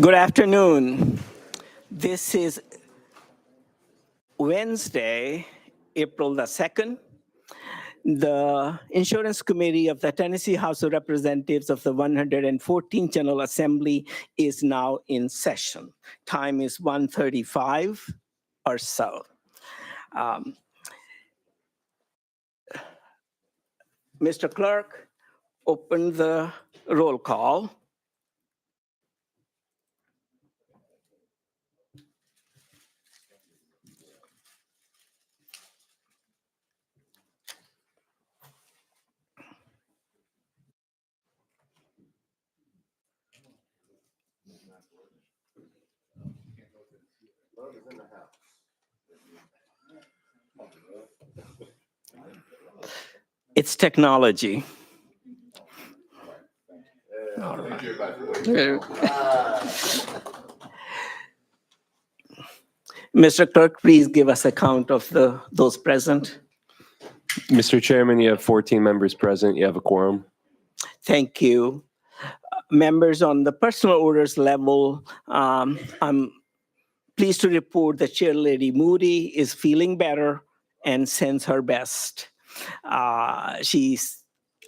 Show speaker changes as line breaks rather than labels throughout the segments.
Good afternoon. This is Wednesday, April the 2nd. The Insurance Committee of the Tennessee House of Representatives of the 114th General Assembly is now in session. Time is 1:35 or so. Mr. Clerk, open the roll call. It's technology. All right. Mr. Clerk, please give us a count of those present.
Mr. Chairman, you have 14 members present. You have a quorum.
Thank you. Members, on the personal orders level, I'm pleased to report that Chair Lady Moody is feeling better and sends her best.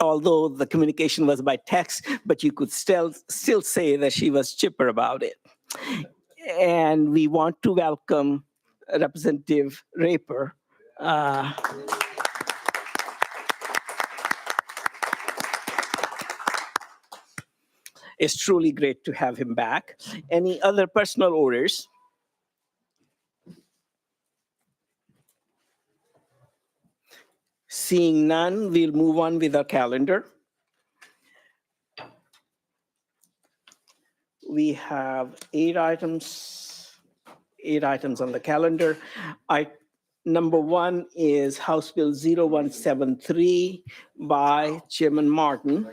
Although the communication was by text, but you could still say that she was chipper about it. And we want to welcome Representative Raper. It's truly great to have him back. Any other personal orders? Seeing none, we'll move on with our calendar. We have eight items on the calendar. Number one is House Bill 0173 by Chairman Martin.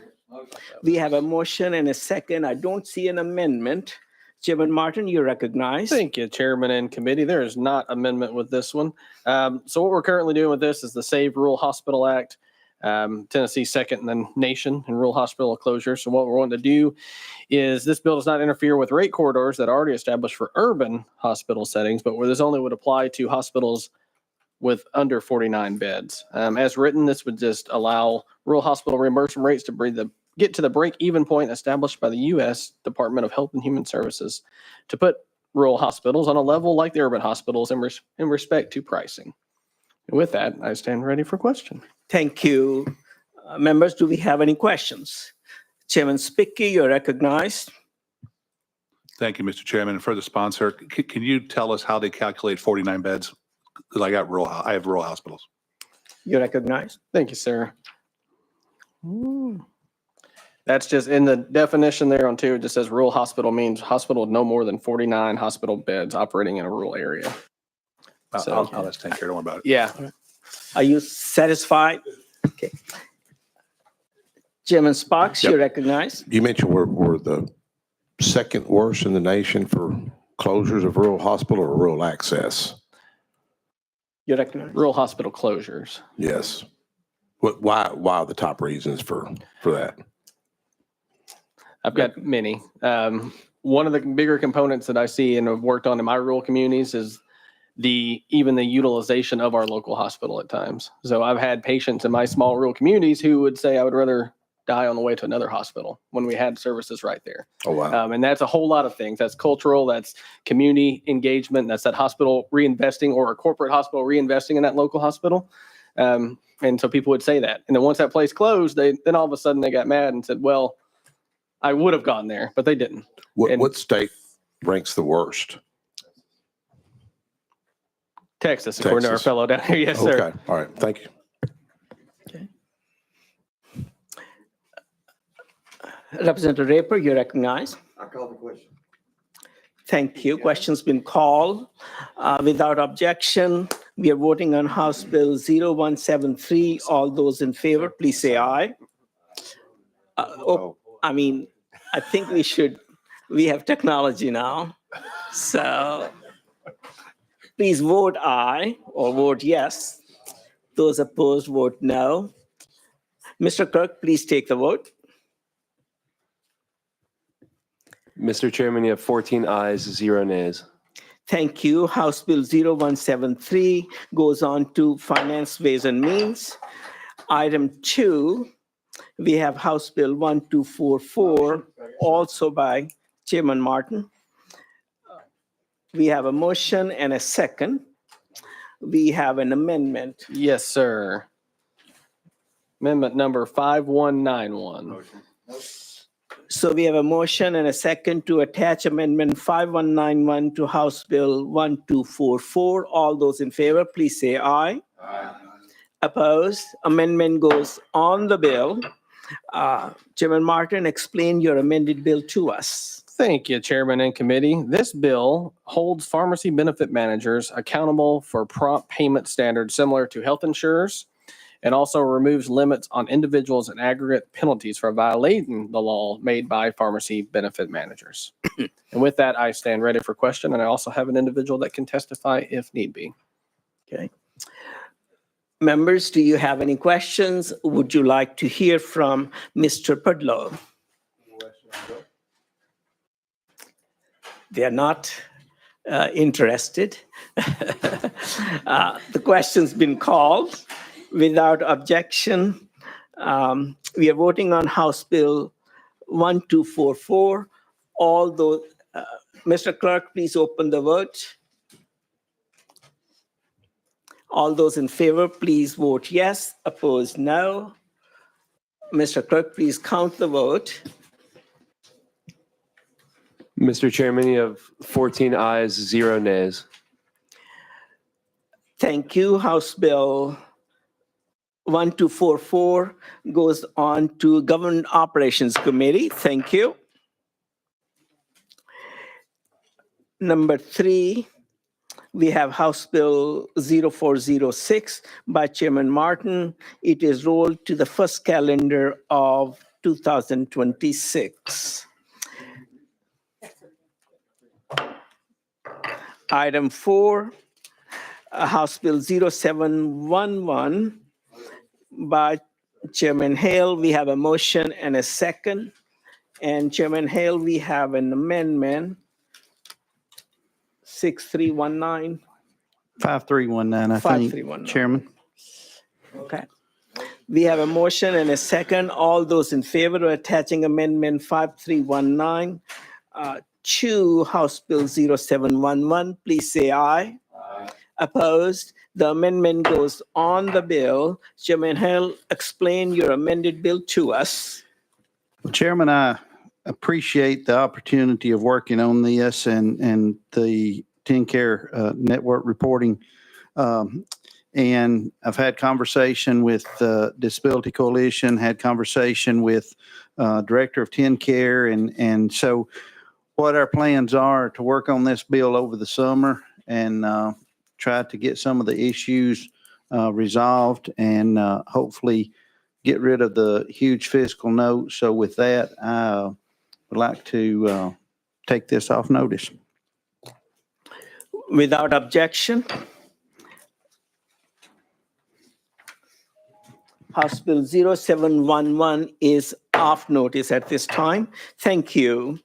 We have a motion and a second. I don't see an amendment. Chairman Martin, you're recognized.
Thank you, Chairman and committee. There is not amendment with this one. So what we're currently doing with this is the Save Rural Hospital Act, Tennessee second and then nation and rural hospital closure. So what we're wanting to do is this bill does not interfere with rate corridors that are already established for urban hospital settings, but where this only would apply to hospitals with under 49 beds. As written, this would just allow rural hospital reimbursement rates to get to the break-even point established by the U.S. Department of Health and Human Services to put rural hospitals on a level like the urban hospitals in respect to pricing. And with that, I stand ready for question.
Thank you. Members, do we have any questions? Chairman Spickey, you're recognized.
Thank you, Mr. Chairman. And for the sponsor, can you tell us how they calculate 49 beds? Because I have rural hospitals.
You're recognized.
Thank you, sir. That's just in the definition there on two. It just says rural hospital means hospital with no more than 49 hospital beds operating in a rural area. So-
I'll just take care. Don't worry about it.
Yeah.
Are you satisfied? Okay. Chairman Sparks,
Yep.
you're recognized.
You mentioned we're the second worst in the nation for closures of rural hospital or rural access.
You're recognized.
Rural hospital closures.
Yes. Why are the top reasons for that?
I've got many. One of the bigger components that I see and have worked on in my rural communities is even the utilization of our local hospital at times. So I've had patients in my small rural communities who would say, I would rather die on the way to another hospital when we had services right there.
Oh, wow.
And that's a whole lot of things. That's cultural, that's community engagement, that's that hospital reinvesting or a corporate hospital reinvesting in that local hospital. And so people would say that. And then once that place closed, then all of a sudden they got mad and said, well, I would have gone there, but they didn't.
What state ranks the worst?
Texas, according to our
Texas.
fellow down here. Yes, sir.
Okay. All right. Thank you.
Okay. Representative Raper, you're recognized.
I call the question.
Thank you. Question's been called. Without objection, we are voting on House Bill 0173. All those in favor, please say aye. I think we have technology now. So please vote aye or vote yes. Those opposed, vote no. Mr. Clerk, please take the vote.
Mr. Chairman, you have 14 ayes, 0 nays.
Thank you. House Bill 0173 goes on to Finance, Ways and Means. Item 2, we have House Bill 1244, also by Chairman Martin. We have a motion and a second. We have an amendment.
Yes, sir. Amendment number 5191.
So we have a motion and a second to attach Amendment 5191 to House Bill 1244. All those in favor, please say aye. Aye. Opposed? Amendment goes on the bill. Chairman Martin, explain your amended bill to us.
Thank you, Chairman and Committee. This bill holds pharmacy benefit managers accountable for prompt payment standards similar to health insurers, and also removes limits on individuals and aggregate penalties for violating the law made by pharmacy benefit managers. And with that, I stand ready for question, and I also have an individual that can testify if need be.
Okay. Members, do you have any questions? Would you like to hear from Mr. Pudlow? They are not interested. The question's been called. Without objection, we are voting on House Bill 1244. All those, Mr. Clerk, please open the vote. All those in favor, please vote yes. Opposed, no. Mr. Clerk, please count the vote.
Mr. Chairman, you have 14 ayes, 0 nays.
Thank you. House Bill 1244 goes on to Government Operations Committee. Thank you. Number 3, we have House Bill 0406 by Chairman Martin. It is rolled to the first calendar of 2026. Item 4, House Bill 0711 by Chairman Hale. We have a motion and a second. And Chairman Hale, we have an amendment, 6319.
5319, I think,
5319.
Chairman.
Okay. We have a motion and a second. All those in favor of attaching Amendment 5319 to House Bill 0711, please say aye. Aye. Opposed? The amendment goes on the bill. Chairman Hale, explain your amended bill to us.
Well, Chairman, I appreciate the opportunity of working on this and the TennCare network reporting. And I've had conversation with Disability Coalition, had conversation with Director of TennCare, and so what our plans are to work on this bill over the summer and try to get some of the issues resolved and hopefully get rid of the huge fiscal note. So with that, I would like to take this off notice.
Without objection. House Bill 0711 is off notice at this time. Thank you.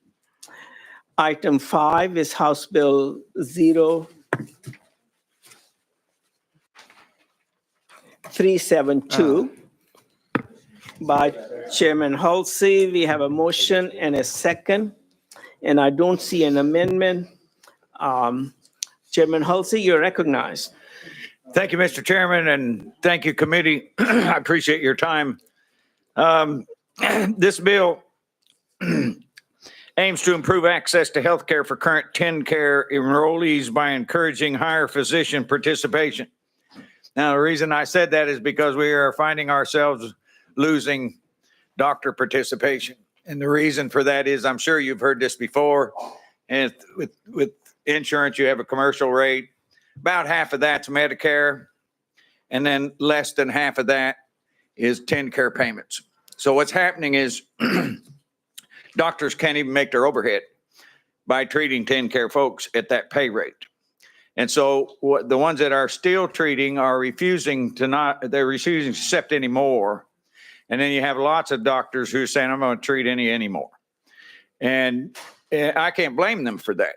Item 5 is House Bill 0372 by Chairman Halsey. We have a motion and a second, and I don't see an amendment. Chairman Halsey, you're recognized.
Thank you, Mr. Chairman, and thank you, committee. I appreciate your time. This bill aims to improve access to health care for current TennCare enrollees by encouraging higher physician participation. Now, the reason I said that is because we are finding ourselves losing doctor participation. And the reason for that is, I'm sure you've heard this before, and with insurance, you have a commercial rate. About half of that's Medicare, and then less than half of that is TennCare payments. So what's happening is doctors can't even make their overhead by treating TennCare folks at that pay rate. And so the ones that are still treating are refusing to accept any more. And then you have lots of doctors who are saying, I'm going to treat any anymore. And I can't blame them for that.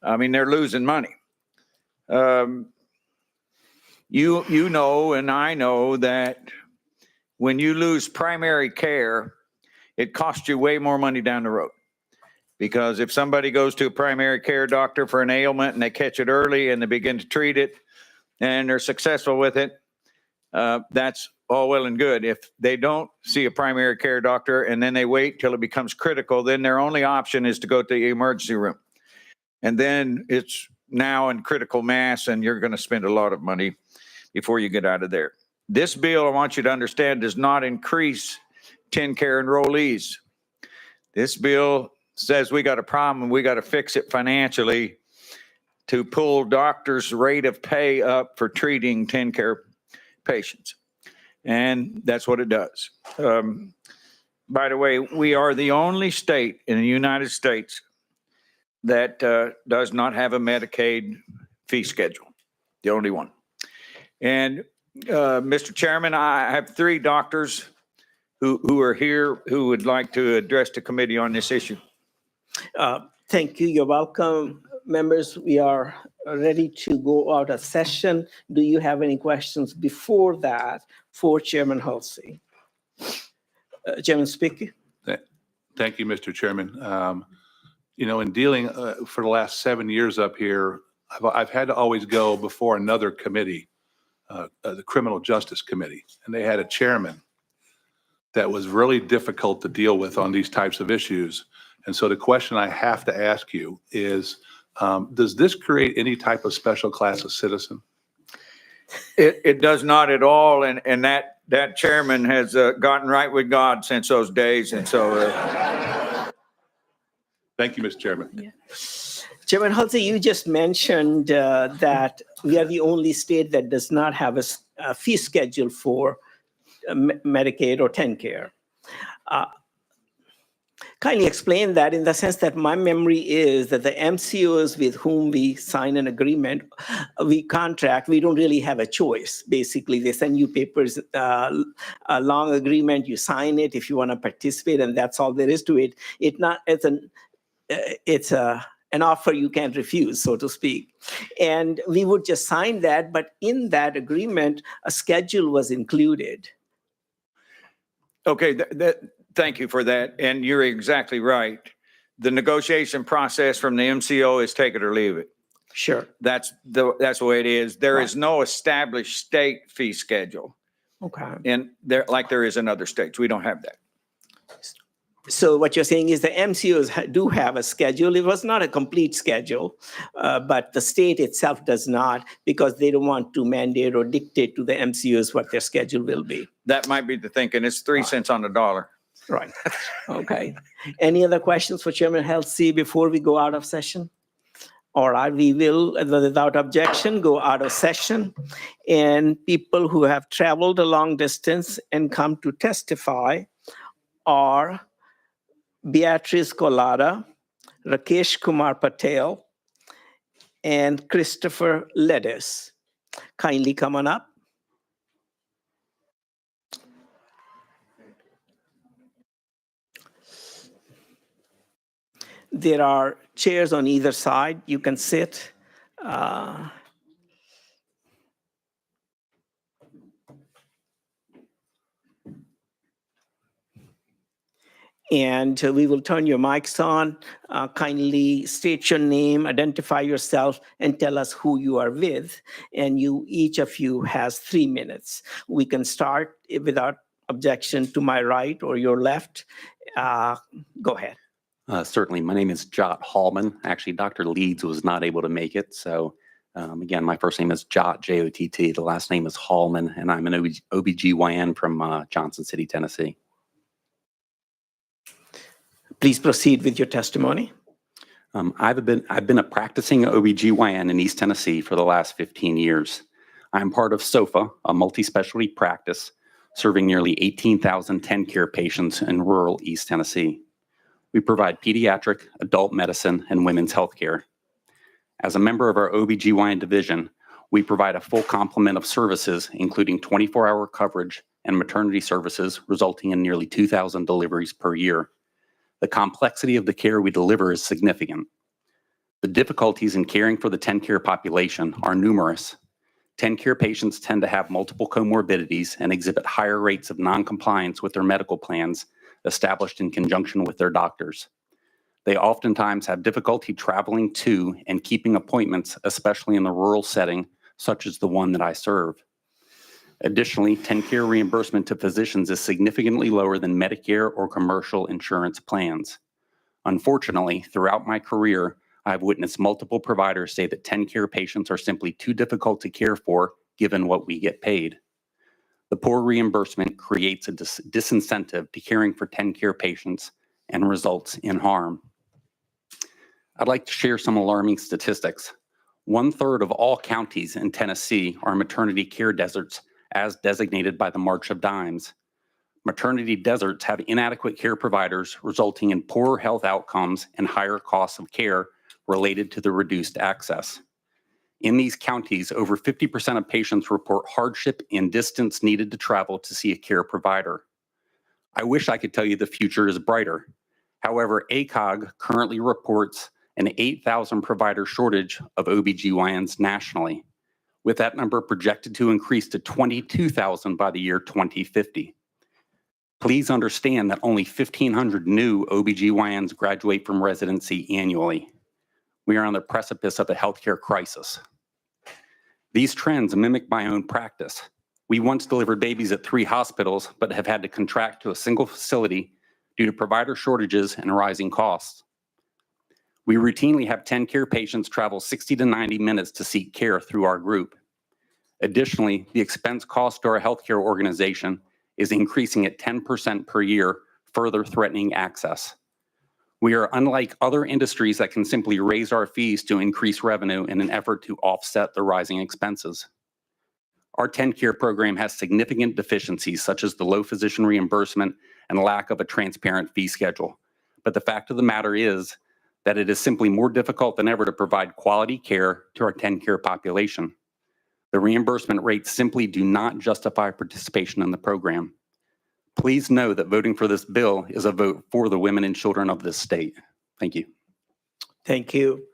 I mean, they're losing money. You know, and I know that when you lose primary care, it costs you way more money down the road. Because if somebody goes to a primary care doctor for an ailment and they catch it early and they begin to treat it and they're successful with it, that's all well and good. If they don't see a primary care doctor and then they wait till it becomes critical, then their only option is to go to the emergency room. And then it's now in critical mass and you're going to spend a lot of money before you get out of there. This bill, I want you to understand, does not increase TennCare enrollees. This bill says we got a problem and we got to fix it financially to pull doctors' rate of pay up for treating TennCare patients. And that's what it does. By the way, we are the only state in the United States that does not have a Medicaid fee schedule. The only one. And Mr. Chairman, I have 3 doctors who are here who would like to address the committee on this issue.
Thank you. You're welcome. Members, we are ready to go out of session. Do you have any questions before that for Chairman Halsey? Chairman Speaker?
Thank you, Mr. Chairman. You know, in dealing for the last 7 years up here, I've had to always go before another committee, the Criminal Justice Committee, and they had a chairman that was really difficult to deal with on these types of issues. And so the question I have to ask you is, does this create any type of special class of citizen?
It does not at all. And that chairman has gotten right with God since those days. And so.
Thank you, Mr. Chairman.
Chairman Halsey, you just mentioned that we are the only state that does not have a fee schedule for Medicaid or TennCare. Kindly explain that in the sense that my memory is that the MCOs with whom we sign an agreement, we contract, we don't really have a choice. Basically, they send you papers, a long agreement, you sign it if you want to participate, and that's all there is to it. It's an offer you can't refuse, so to speak. And we would just sign that, but in that agreement, a schedule was included.
Okay, thank you for that. And you're exactly right. The negotiation process from the MCO is take it or leave it.
Sure.
That's the way it is. There is no established state fee schedule.
Okay.
And there is in other states. We don't have that.
So what you're saying is the MCOs do have a schedule. It was not a complete schedule, but the state itself does not, because they don't want to mandate or dictate to the MCOs what their schedule will be.
That might be the thinking. It's 3 cents on the dollar.
Right. Okay. Any other questions for Chairman Halsey before we go out of session? All right, we will, without objection, go out of session. And people who have traveled a long distance and come to testify are Beatrice Collada, Rakesh Kumar Patel, and Christopher Ledis. Kindly come on up. There are chairs on either side. You can sit. And we will turn your mics on. Kindly state your name, identify yourself, and tell us who you are with. And each of you has 3 minutes. We can start without objection to my right or your left. Go ahead.
Certainly. My name is Jot Hallman. Actually, Dr. Leeds was not able to make it. So again, my first name is Jot, J-O-T-T. The last name is Hallman, and I'm an OBGYN from Johnson City, Tennessee.
Please proceed with your testimony.
I've been a practicing OBGYN in East Tennessee for the last 15 years. I'm part of SOFA, a multi-specialty practice serving nearly 18,000 TennCare patients in rural East Tennessee. We provide pediatric, adult medicine, and women's health care. As a member of our OBGYN division, we provide a full complement of services, including 24-hour coverage and maternity services, resulting in nearly 2,000 deliveries per year. The complexity of the care we deliver is significant. The difficulties in caring for the TennCare population are numerous. TennCare patients tend to have multiple comorbidities and exhibit higher rates of noncompliance with their medical plans established in conjunction with their doctors. They oftentimes have difficulty traveling to and keeping appointments, especially in the rural setting, such as the one that I serve. Additionally, TennCare reimbursement to physicians is significantly lower than Medicare or commercial insurance plans. Unfortunately, throughout my career, I've witnessed multiple providers say that TennCare patients are simply too difficult to care for given what we get paid. The poor reimbursement creates a disincentive to caring for TennCare patients and results in harm. I'd like to share some alarming statistics. 1/3 of all counties in Tennessee are maternity care deserts as designated by the March of Dimes. Maternity deserts have inadequate care providers, resulting in poorer health outcomes and higher costs of care related to the reduced access. In these counties, over 50% of patients report hardship in distance needed to travel to see a care provider. I wish I could tell you the future is brighter. However, ACOG currently reports an 8,000 provider shortage of OBGYNs nationally, with that number projected to increase to 22,000 by the year 2050. Please understand that only 1,500 new OBGYNs graduate from residency annually. We are on the precipice of a healthcare crisis. These trends mimic my own practice. We once delivered babies at 3 hospitals, but have had to contract to a single facility due to provider shortages and rising costs. We routinely have TennCare patients travel 60 to 90 minutes to seek care through our group. Additionally, the expense cost to our healthcare organization is increasing at 10% per year, further threatening access. We are unlike other industries that can simply raise our fees to increase revenue in an effort to offset the rising expenses. Our TennCare program has significant deficiencies such as the low physician reimbursement and lack of a transparent fee schedule. But the fact of the matter is that it is simply more difficult than ever to provide quality care to our TennCare population. The reimbursement rates simply do not justify participation in the program. Please know that voting for this bill is a vote for the women and children of this state. Thank you.
Thank you.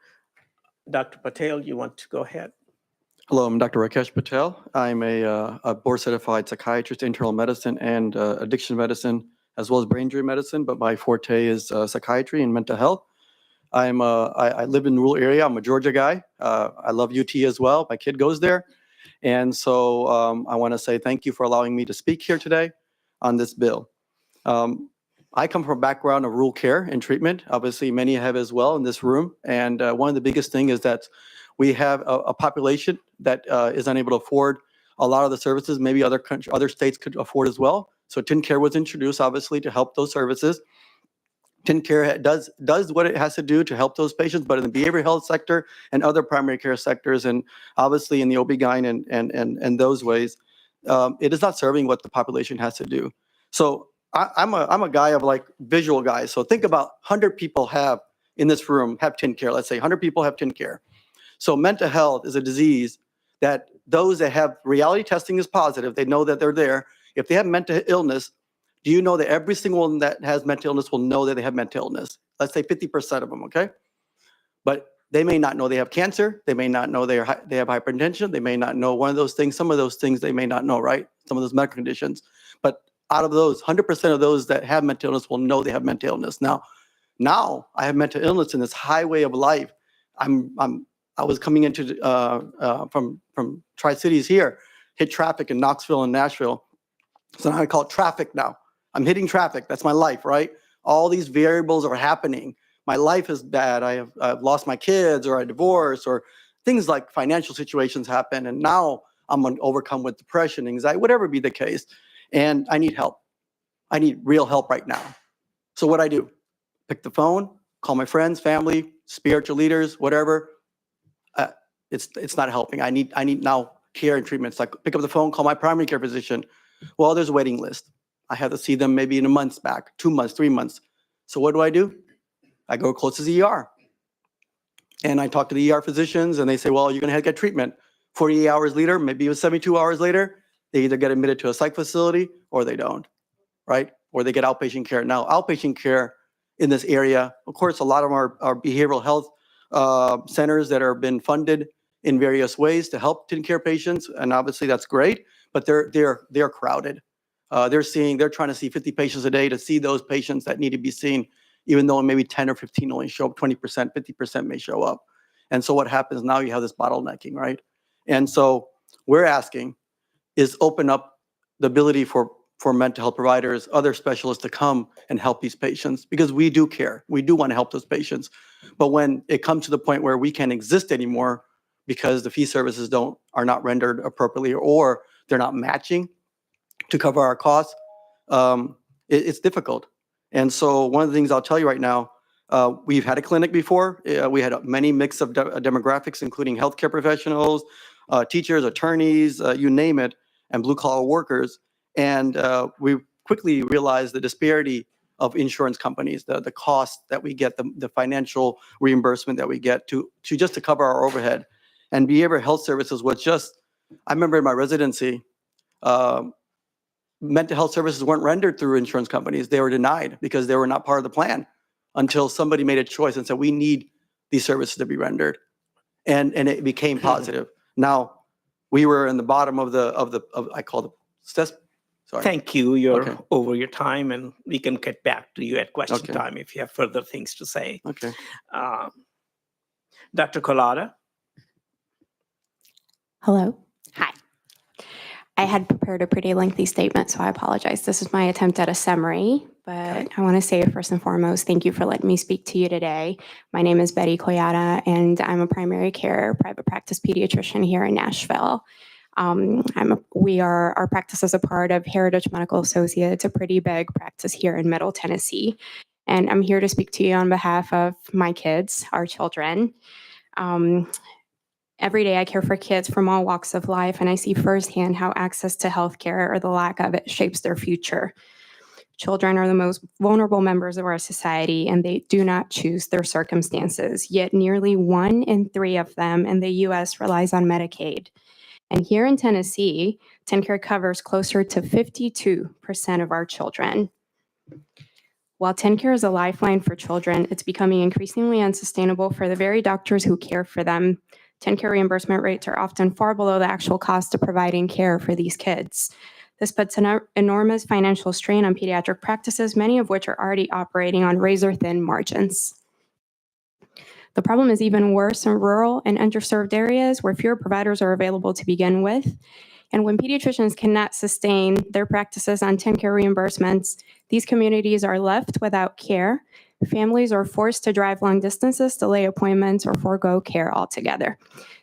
Dr. Patel, you want to go ahead?
Hello, I'm Dr. Rakesh Patel. I'm a board-certified psychiatrist, internal medicine, and addiction medicine, as well as brain injury medicine, but my forte is psychiatry and mental health. I live in the rural area. I'm a Georgia guy. I love UT as well. My kid goes there. And so I want to say thank you for allowing me to speak here today on this bill. I come from a background of rural care and treatment. Obviously, many have as well in this room. And one of the biggest things is that we have a population that is unable to afford a lot of the services maybe other states could afford as well. So TennCare was introduced, obviously, to help those services. TennCare does what it has to do to help those patients, but in the behavioral health sector and other primary care sectors, and obviously in the OB-GYN and those ways, it is not serving what the population has to do. So I'm a guy of like visual guys. So think about 100 people in this room have TennCare. Let's say 100 people have TennCare. So mental health is a disease that those that have reality testing is positive, they know that they're there. If they have mental illness, do you know that every single one that has mental illness will know that they have mental illness? Let's say 50% of them, okay? But they may not know they have cancer. They may not know they have hypertension. They may not know one of those things. Some of those things they may not know, right? Some of those medical conditions. But out of those, 100% of those that have mental illness will know they have mental illness. Now I have mental illness in this highway of life. I was coming into from Tri-Cities here, hit traffic in Knoxville and Nashville. So now I call it traffic now. I'm hitting traffic. That's my life, right? All these variables are happening. My life is bad. I've lost my kids, or I divorced, or things like financial situations happen. And now I'm overcome with depression, anxiety, whatever be the case. And I need help. I need real help right now. So what I do, pick the phone, call my friends, family, spiritual leaders, whatever. It's not helping. I need now care and treatment. It's like pick up the phone, call my primary care physician. Well, there's a waiting list. I have to see them maybe in a month's back, 2 months, 3 months. So what do? I go close to the ER. And I talk to the ER physicians and they say, well, you're going to have to get treatment. 48 hours later, maybe it was 72 hours later, They either get admitted to a psych facility or they don't, right? Or they get outpatient care. Now, outpatient care in this area, of course, a lot of them are behavioral health centers that are been funded in various ways to help TennCare patients, and obviously that's great, but they're crowded. They're trying to see 50 patients a day to see those patients that need to be seen, even though maybe 10 or 15 only show up, 20%, 50% may show up. And so what happens now, you have this bottlenecking, right? And so we're asking is open up the ability for mental health providers, other specialists to come and help these patients, because we do care. We do want to help those patients. But when it comes to the point where we can't exist anymore because the fee services are not rendered appropriately or they're not matching to cover our costs, it's difficult. And so one of the things I'll tell you right now, we've had a clinic before. We had many mix of demographics, including healthcare professionals, teachers, attorneys, you name it, and blue collar workers. And we quickly realized the disparity of insurance companies, the cost that we get, the financial reimbursement that we get to cover our overhead. And behavioral health services was just, I remember in my residency, mental health services weren't rendered through insurance companies. They were denied because they were not part of the plan until somebody made a choice and said, we need these services to be rendered. And it became positive. Now, we were in the bottom of I call the sorry.
Thank you. You're
Okay.
over your time, and we can get back to you at question
Okay.
time if you have further things to say.
Okay.
Dr. Collada?
Hello. Hi. I had prepared a pretty lengthy statement, so I apologize. This is my attempt at a summary, but I want to say first and foremost, thank you for letting me speak to you today. My name is Betty Koyata, and I'm a primary care private practice pediatrician here in Nashville. Our practice is a part of Heritage Medical Associates, a pretty big practice here in Middle Tennessee. And I'm here to speak to you on behalf of my kids, our children. Every day I care for kids from all walks of life, and I see firsthand how access to healthcare or the lack of it shapes their future. Children are the most vulnerable members of our society, and they do not choose their circumstances. Yet nearly 1 in 3 of them in the U.S. relies on Medicaid. And here in Tennessee, TennCare covers closer to 52% of our children. While TennCare is a lifeline for children, it's becoming increasingly unsustainable for the very doctors who care for them. TennCare reimbursement rates are often far below the actual cost of providing care for these kids. This puts an enormous financial strain on pediatric practices, many of which are already operating on razor-thin margins. The problem is even worse in rural and underserved areas where fewer providers are available to begin with. And when pediatricians cannot sustain their practices on TennCare reimbursements, these communities are left without care. Families are forced to drive long distances, delay appointments, or forego care altogether.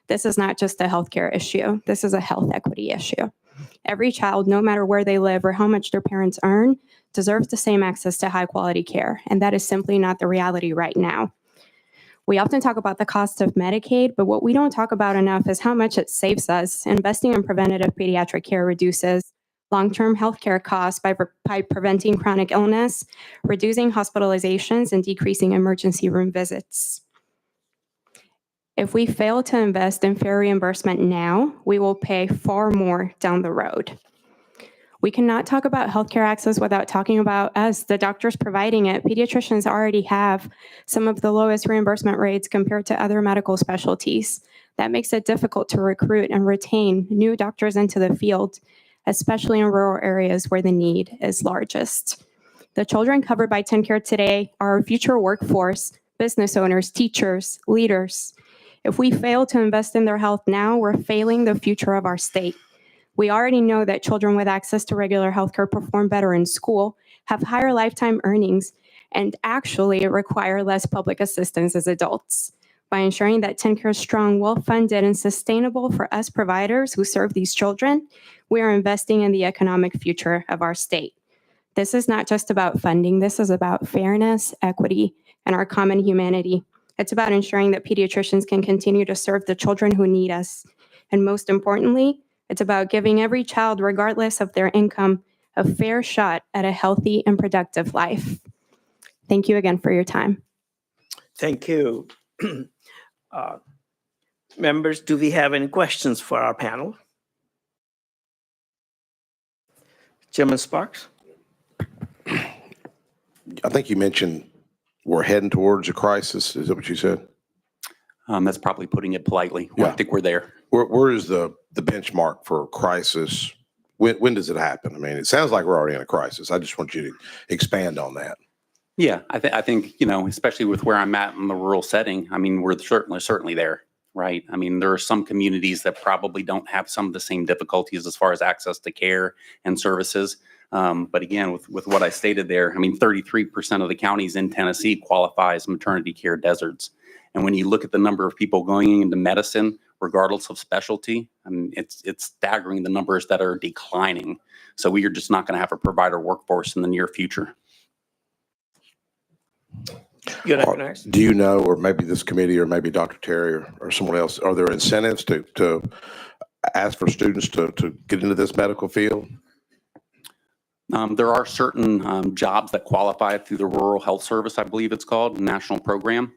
This is not just a healthcare issue. This is a health equity issue. Every child, no matter where they live or how much their parents earn, deserves the same access to high quality care. And that is simply not the reality right now. We often talk about the cost of Medicaid, but what we don't talk about enough is how much it saves us. Investing in preventative pediatric care reduces long-term healthcare costs by preventing chronic illness, reducing hospitalizations, and decreasing emergency room visits. If we fail to invest in fair reimbursement now, we will pay far more down the road. We cannot talk about healthcare access without talking about us, the doctors providing it. Pediatricians already have some of the lowest reimbursement rates compared to other medical specialties. That makes it difficult to recruit and retain new doctors into the field, especially in rural areas where the need is largest. The children covered by TennCare today are our future workforce, business owners, teachers, leaders. If we fail to invest in their health now, we're failing the future of our state. We already know that children with access to regular healthcare perform better in school, have higher lifetime earnings, and actually require less public assistance as adults. By ensuring that TennCare is strong, well-funded, and sustainable for us providers who serve these children, we are investing in the economic future of our state. This is not just about funding. This is about fairness, equity, and our common humanity. It's about ensuring that pediatricians can continue to serve the children who need us. And most importantly, it's about giving every child, regardless of their income, a fair shot at a healthy and productive life. Thank you again for your time.
Thank you. Members, do we have any questions for our panel? Chairman Sparks?
I think you mentioned we're heading towards a crisis. Is that what you said?
That's probably putting it politely. I
Yeah.
think we're there.
Where is the benchmark for crisis? When does it happen? I mean, it sounds like we're already in a crisis. I just want you to expand on that.
Yeah, I think, especially with where I'm at in the rural setting, I mean, we're certainly there, right? I mean, there are some communities that probably don't have some of the same difficulties as far as access to care and services. But again, with what I stated there, I mean, 33% of the counties in Tennessee qualify as maternity care deserts. And when you look at the number of people going into medicine, regardless of specialty, I mean, it's staggering the numbers that are declining. So we are just not going to have a provider workforce in the near future.
You're recognized.
Do you know, or maybe this committee, or maybe Dr. Terry or someone else, are there incentives to ask for students to get into this medical field?
There are certain jobs that qualify through the Rural Health Service, I believe it's called, national program.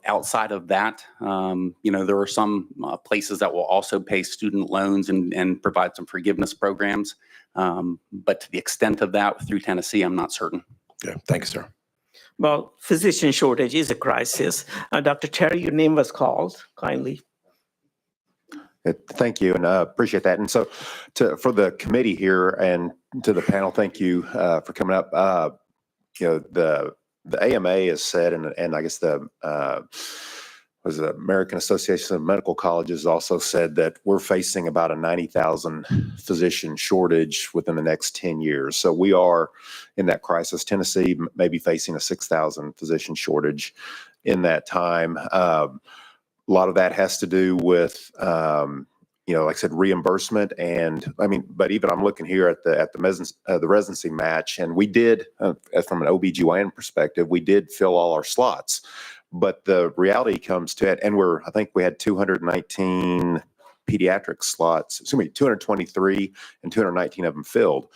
Outside of that, there are some places that will also pay student loans and provide some forgiveness programs. But to the extent of that through Tennessee, I'm not certain.
Yeah, thanks, sir.
Well, physician shortage is a crisis. Dr. Terry, your name was called, kindly.
Thank you, and appreciate that. And so for the committee here and to the panel, thank you for coming up. The AMA has said, and I guess the American Association of Medical Colleges also said that we're facing about a 90,000 physician shortage within the next 10 years. So we are in that crisis. Tennessee may be facing a 6,000 physician shortage in that time. A lot of that has to do with, like I said, reimbursement. And I mean, but even I'm looking here at the residency match, and we did, from an OBGYN perspective, we did fill all our slots. But the reality comes to it, and I think we had 219 pediatric slots, 223, and 219 of them filled.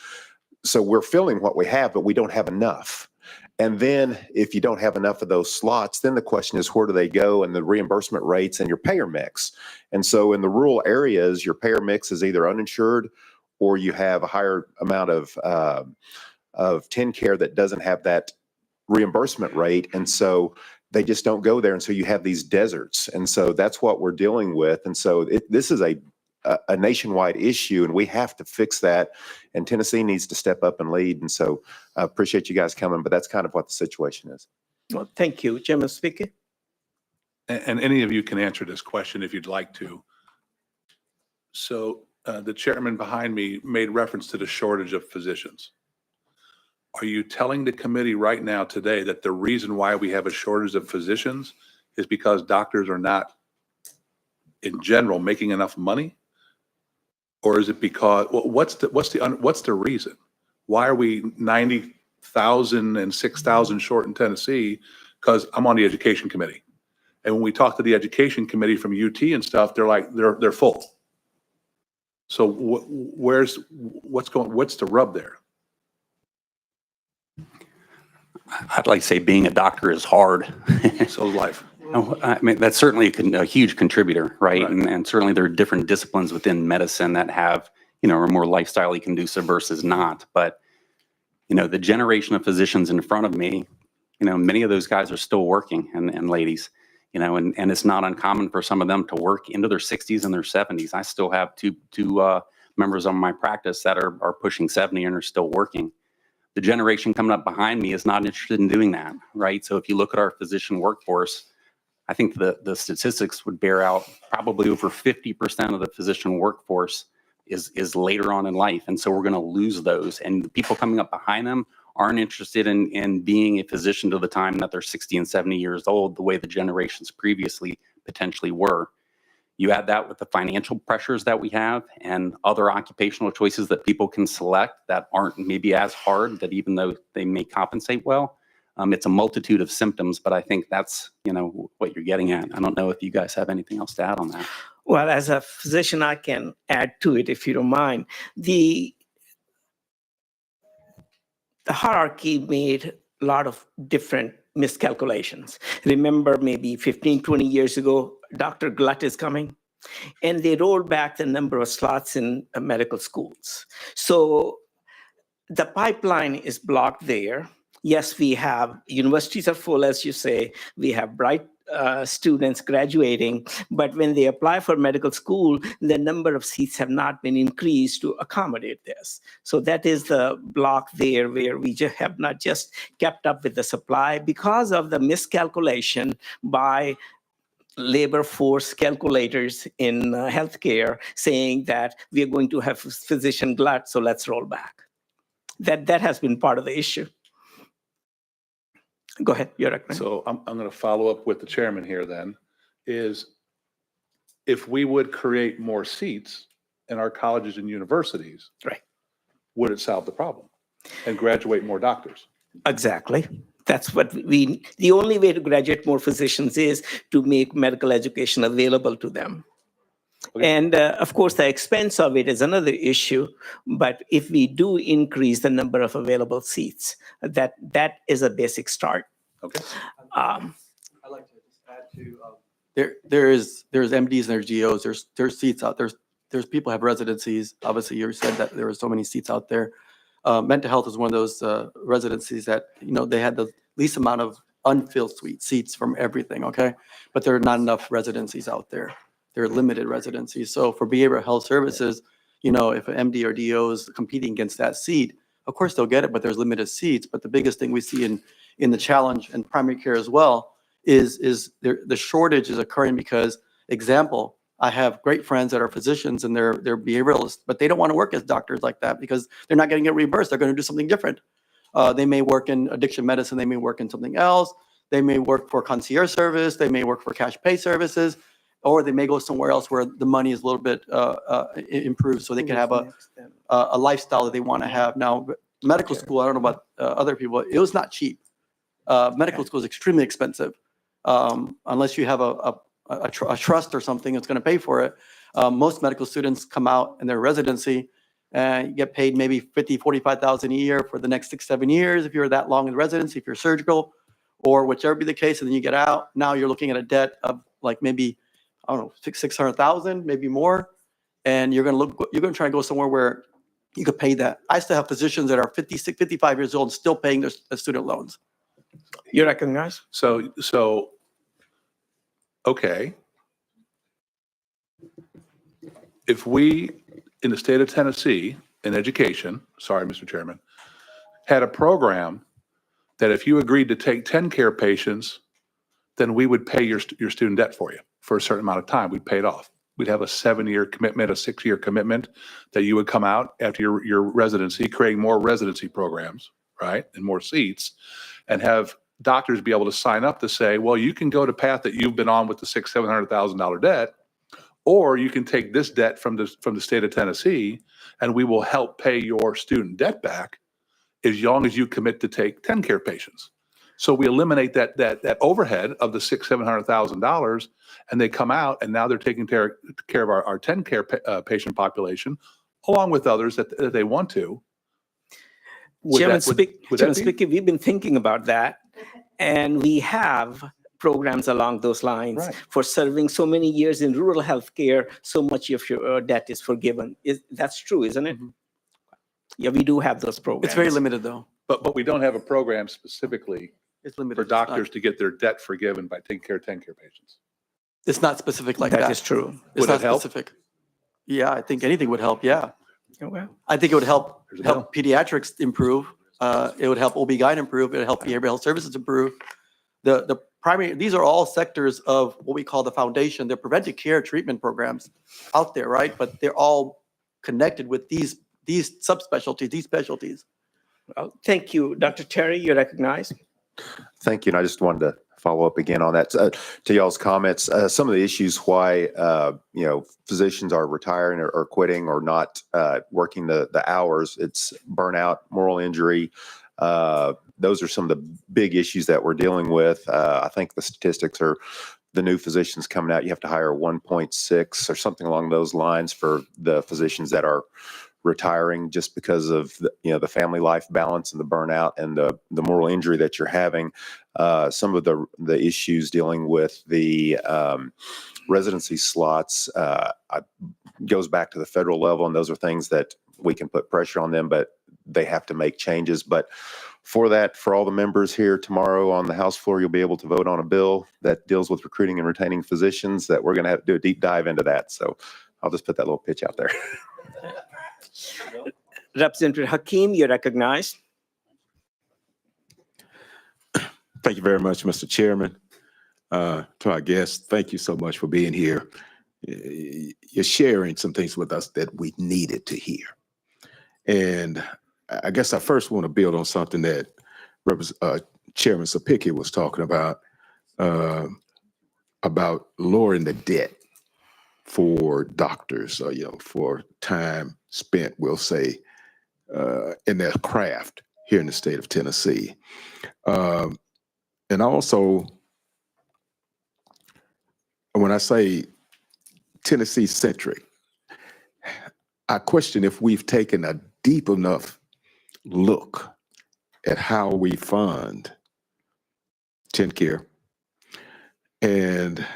So we're filling what we have, but we don't have enough. And then if you don't have enough of those slots, then the question is, where do they go, and the reimbursement rates and your payer mix. And so in the rural areas, your payer mix is either uninsured or you have a higher amount of TennCare that doesn't have that reimbursement rate. And so they just don't go there. And so you have these deserts. And so that's what we're dealing with. And so this is a nationwide issue, and we have to fix that. And Tennessee needs to step up and lead. And so I appreciate you guys coming, but that's kind of what the situation is.
Well, thank you. Chairman Speaker?
And any of you can answer this question if you'd like to. So the chairman behind me made reference to the shortage of physicians. Are you telling the committee right now today that the reason why we have a shortage of physicians is because doctors are not, in general, making enough money? Or is it because, what's the reason? Why are we 90,000 and 6,000 short in Tennessee? Because I'm on the education committee. And when we talk to the education committee from UT and stuff, they're like, they're full. So what's the rub there?
I'd like to say being a doctor is hard.
So is life.
I mean, that's certainly a huge contributor, right?
Right.
And certainly there are different disciplines within medicine that have, are more lifestyle conducive versus not. But, the generation of physicians in front of me, many of those guys are still working, and ladies, and it's not uncommon for some of them to work into their 60s and their 70s. I still have two members of my practice that are pushing 70 and are still working. The generation coming up behind me is not interested in doing that, right? So if you look at our physician workforce, I think the statistics would bear out probably over 50% of the physician workforce is later on in life. And so we're going to lose those. And the people coming up behind them aren't interested in being a physician to the time that they're 60 and 70 years old, the way the generations previously potentially were. You add that with the financial pressures that we have and other occupational choices that people can select that aren't maybe as hard, that even though they may compensate well, it's a multitude of symptoms, but I think that's, what you're getting at. I don't know if you guys have anything else to add on that.
Well, as a physician, I can add to it if you don't mind. The hierarchy made a lot of different miscalculations. Remember, maybe 15, 20 years ago, Dr. Glut is coming. and they rolled back the number of slots in medical schools. So the pipeline is blocked there. Yes, we have universities are full, as you say. We have bright students graduating, but when they apply for medical school, the number of seats have not been increased to accommodate this. So that is the block there where we just have not just kept up with the supply because of the miscalculation by labor force calculators in healthcare saying that we are going to have physician glut, so let's roll back. That has been part of the issue. Go ahead, you're recommending.
So I'm going to follow up with the chairman here then, is if we would create more seats in our colleges and universities,
Right.
would it solve the problem and graduate more doctors?
Exactly. That's what the only way to graduate more physicians is to make medical education available to them.
Okay.
And of course, the expense of it is another issue. But if we do increase the number of available seats, that is a basic start.
Okay.
I'd like to just add to, there's MDs and there's GOs, there's seats out, there's people have residencies. Obviously, you said that there were so many seats out there. Mental health is one of those residencies that, they had the least amount of unfilled seats from everything, okay? But there are not enough residencies out there. There are limited residencies. So for behavioral health services, if an MD or DO is competing against that seat, of course they'll get it, but there's limited seats. But the biggest thing we see in the challenge in primary care as well is the shortage is occurring because, example, I have great friends that are physicians and they're behavioralists, but they don't want to work as doctors like that because they're not getting it reimbursed. They're going to do something different. They may work in addiction medicine. They may work in something else. They may work for concierge service. They may work for cash pay services, or they may go somewhere else where the money is a little bit improved so they can have a lifestyle that they want to have. Now, medical school, I don't know about other people, it was not cheap. Medical school is extremely expensive. Unless you have a trust or something that's going to pay for it. Most medical students come out in their residency and get paid maybe $50,000, $45,000 a year for the next 6-7 years if you're that long in residency, if you're surgical, or whichever be the case, and then you get out. Now you're looking at a debt of like maybe, I don't know, $600,000, maybe more, and you're going to try and go somewhere where you could pay that. I still have physicians that are 56, 55 years old still paying their student loans.
You recognize?
So, okay. If we, in the state of Tennessee, in education, sorry, Mr. Chairman, had a program that if you agreed to take 10 care patients, then we would pay your student debt for you for a certain amount of time. We'd pay it off. We'd have a 7-year commitment, a 6-year commitment that you would come out after your residency, creating more residency programs, right? And more seats, and have doctors be able to sign up to say, well, you can go to path that you've been on with the $600,000-$700,000 debt, or you can take this debt from the state of Tennessee, and we will help pay your student debt back as long as you commit to take 10 care patients. So we eliminate that overhead of the $600,000-$700,000, and they come out, and now they're taking care of our 10 care patient population, along with others that they want to.
Chairman Spickey, we've been thinking about that, and we have programs along those lines for serving so many years in rural healthcare. So much of your debt is forgiven. That's true, isn't it? Mm-hmm. Yeah, we do have those programs.
It's very limited, though.
But we don't have a program specifically
It's limited.
for doctors to get their debt forgiven by taking care of 10 care patients.
It's not specific like that.
That is true.
It's
Would
not
it help?
specific. Yeah, I think anything would help. Yeah.
Oh, well.
I think it would help
There's a bill.
pediatrics improve. It would help OB-GYN improve. It would help behavioral health services improve. The primary, these are all sectors of what we call the foundation. They're preventive care treatment programs out there, right? But they're all connected with these subspecialties, these specialties.
Well, thank you. Dr. Terry, you recognize?
Thank you. And I just wanted to follow up again on that to y'all's comments. Some of the issues why physicians are retiring or quitting or not working the hours. It's burnout, moral injury. Those are some of the big issues that we're dealing with. I think the statistics are the new physicians coming out. You have to hire 1.6 or something along those lines for the physicians that are retiring just because of the family life balance and the burnout and the moral injury that you're having. Some of the issues dealing with the residency slots goes back to the federal level, and those are things that we can put pressure on them, but they have to make changes. But for that, for all the members here tomorrow on the House floor, you'll be able to vote on a bill that deals with recruiting and retaining physicians that we're going to have to do a deep dive into that. So I'll just put that little pitch out there.
Representative Hakeem, you're recognized.
Thank you very much, Mr. Chairman. To our guests, thank you so much for being here. You're sharing some things with us that we needed to hear. And I guess I first want to build on something that Chairman Sapicki was talking about lowering the debt for doctors, for time spent, we'll say, in their craft here in the state of Tennessee. And also, when I say Tennessee-centric, I question if we've taken a deep enough look at how we fund TennCare. And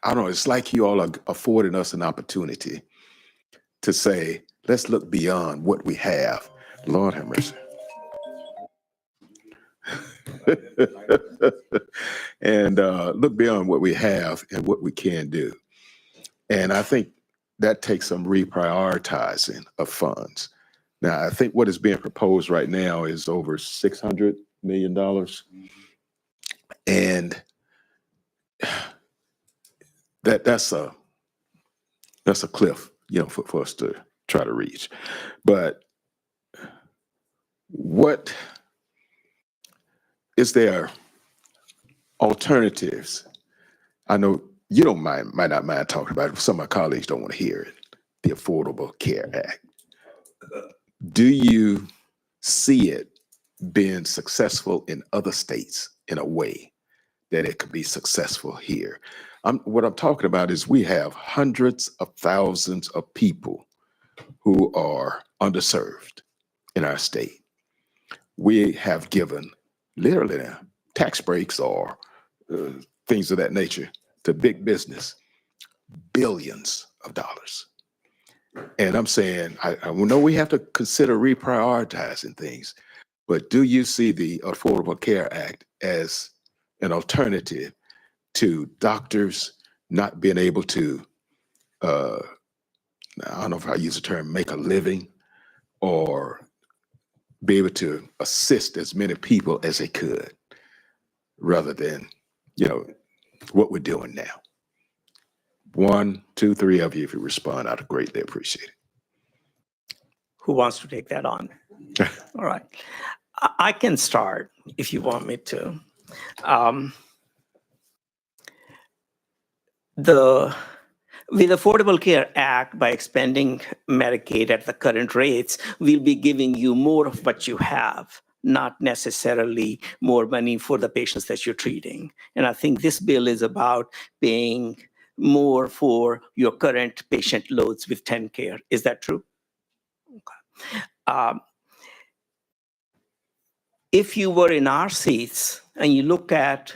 I don't know, it's like you all are affording us an opportunity to say, let's look beyond what we have. Lord have mercy. And look beyond what we have and what we can do. And I think that takes some reprioritizing of funds. Now, I think what is being proposed right now is over $600 million. And that's a cliff, for us to try to reach. But what is there alternatives? I know you might not mind talking about it. Some of my colleagues don't want to hear it. The Affordable Care Act. Do you see it being successful in other states in a way that it could be successful here? What I'm talking about is we have hundreds of thousands of people who are underserved in our state. We have given literally now tax breaks or things of that nature to big business, billions of dollars. And I'm saying, I know we have to consider reprioritizing things, but do you see the Affordable Care Act as an alternative to doctors not being able to, I don't know if I use the term, make a living or be able to assist as many people as they could, rather than, what we're doing now? 1, 2, 3 of you, if you respond, I'd greatly appreciate it.
Who wants to take that on? All right. I can start if you want me to. With Affordable Care Act, by expanding Medicaid at the current rates, we'll be giving you more of what you have, not necessarily more money for the patients that you're treating. And I think this bill is about paying more for your current patient loads with TennCare. Is that true? Okay. If you were in our seats and you look at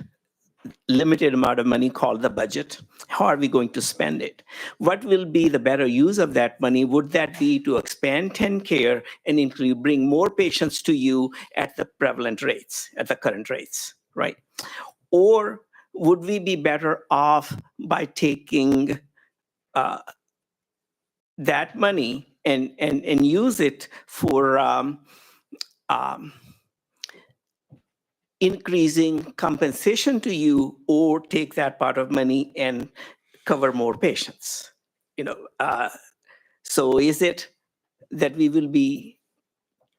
limited amount of money called the budget, how are we going to spend it? What will be the better use of that money? Would that be to expand TennCare and bring more patients to you at the prevalent rates, at the current rates, right? Or would we be better off by taking that money and use it for increasing compensation to you, or take that part of money and cover more patients? So is it that we will be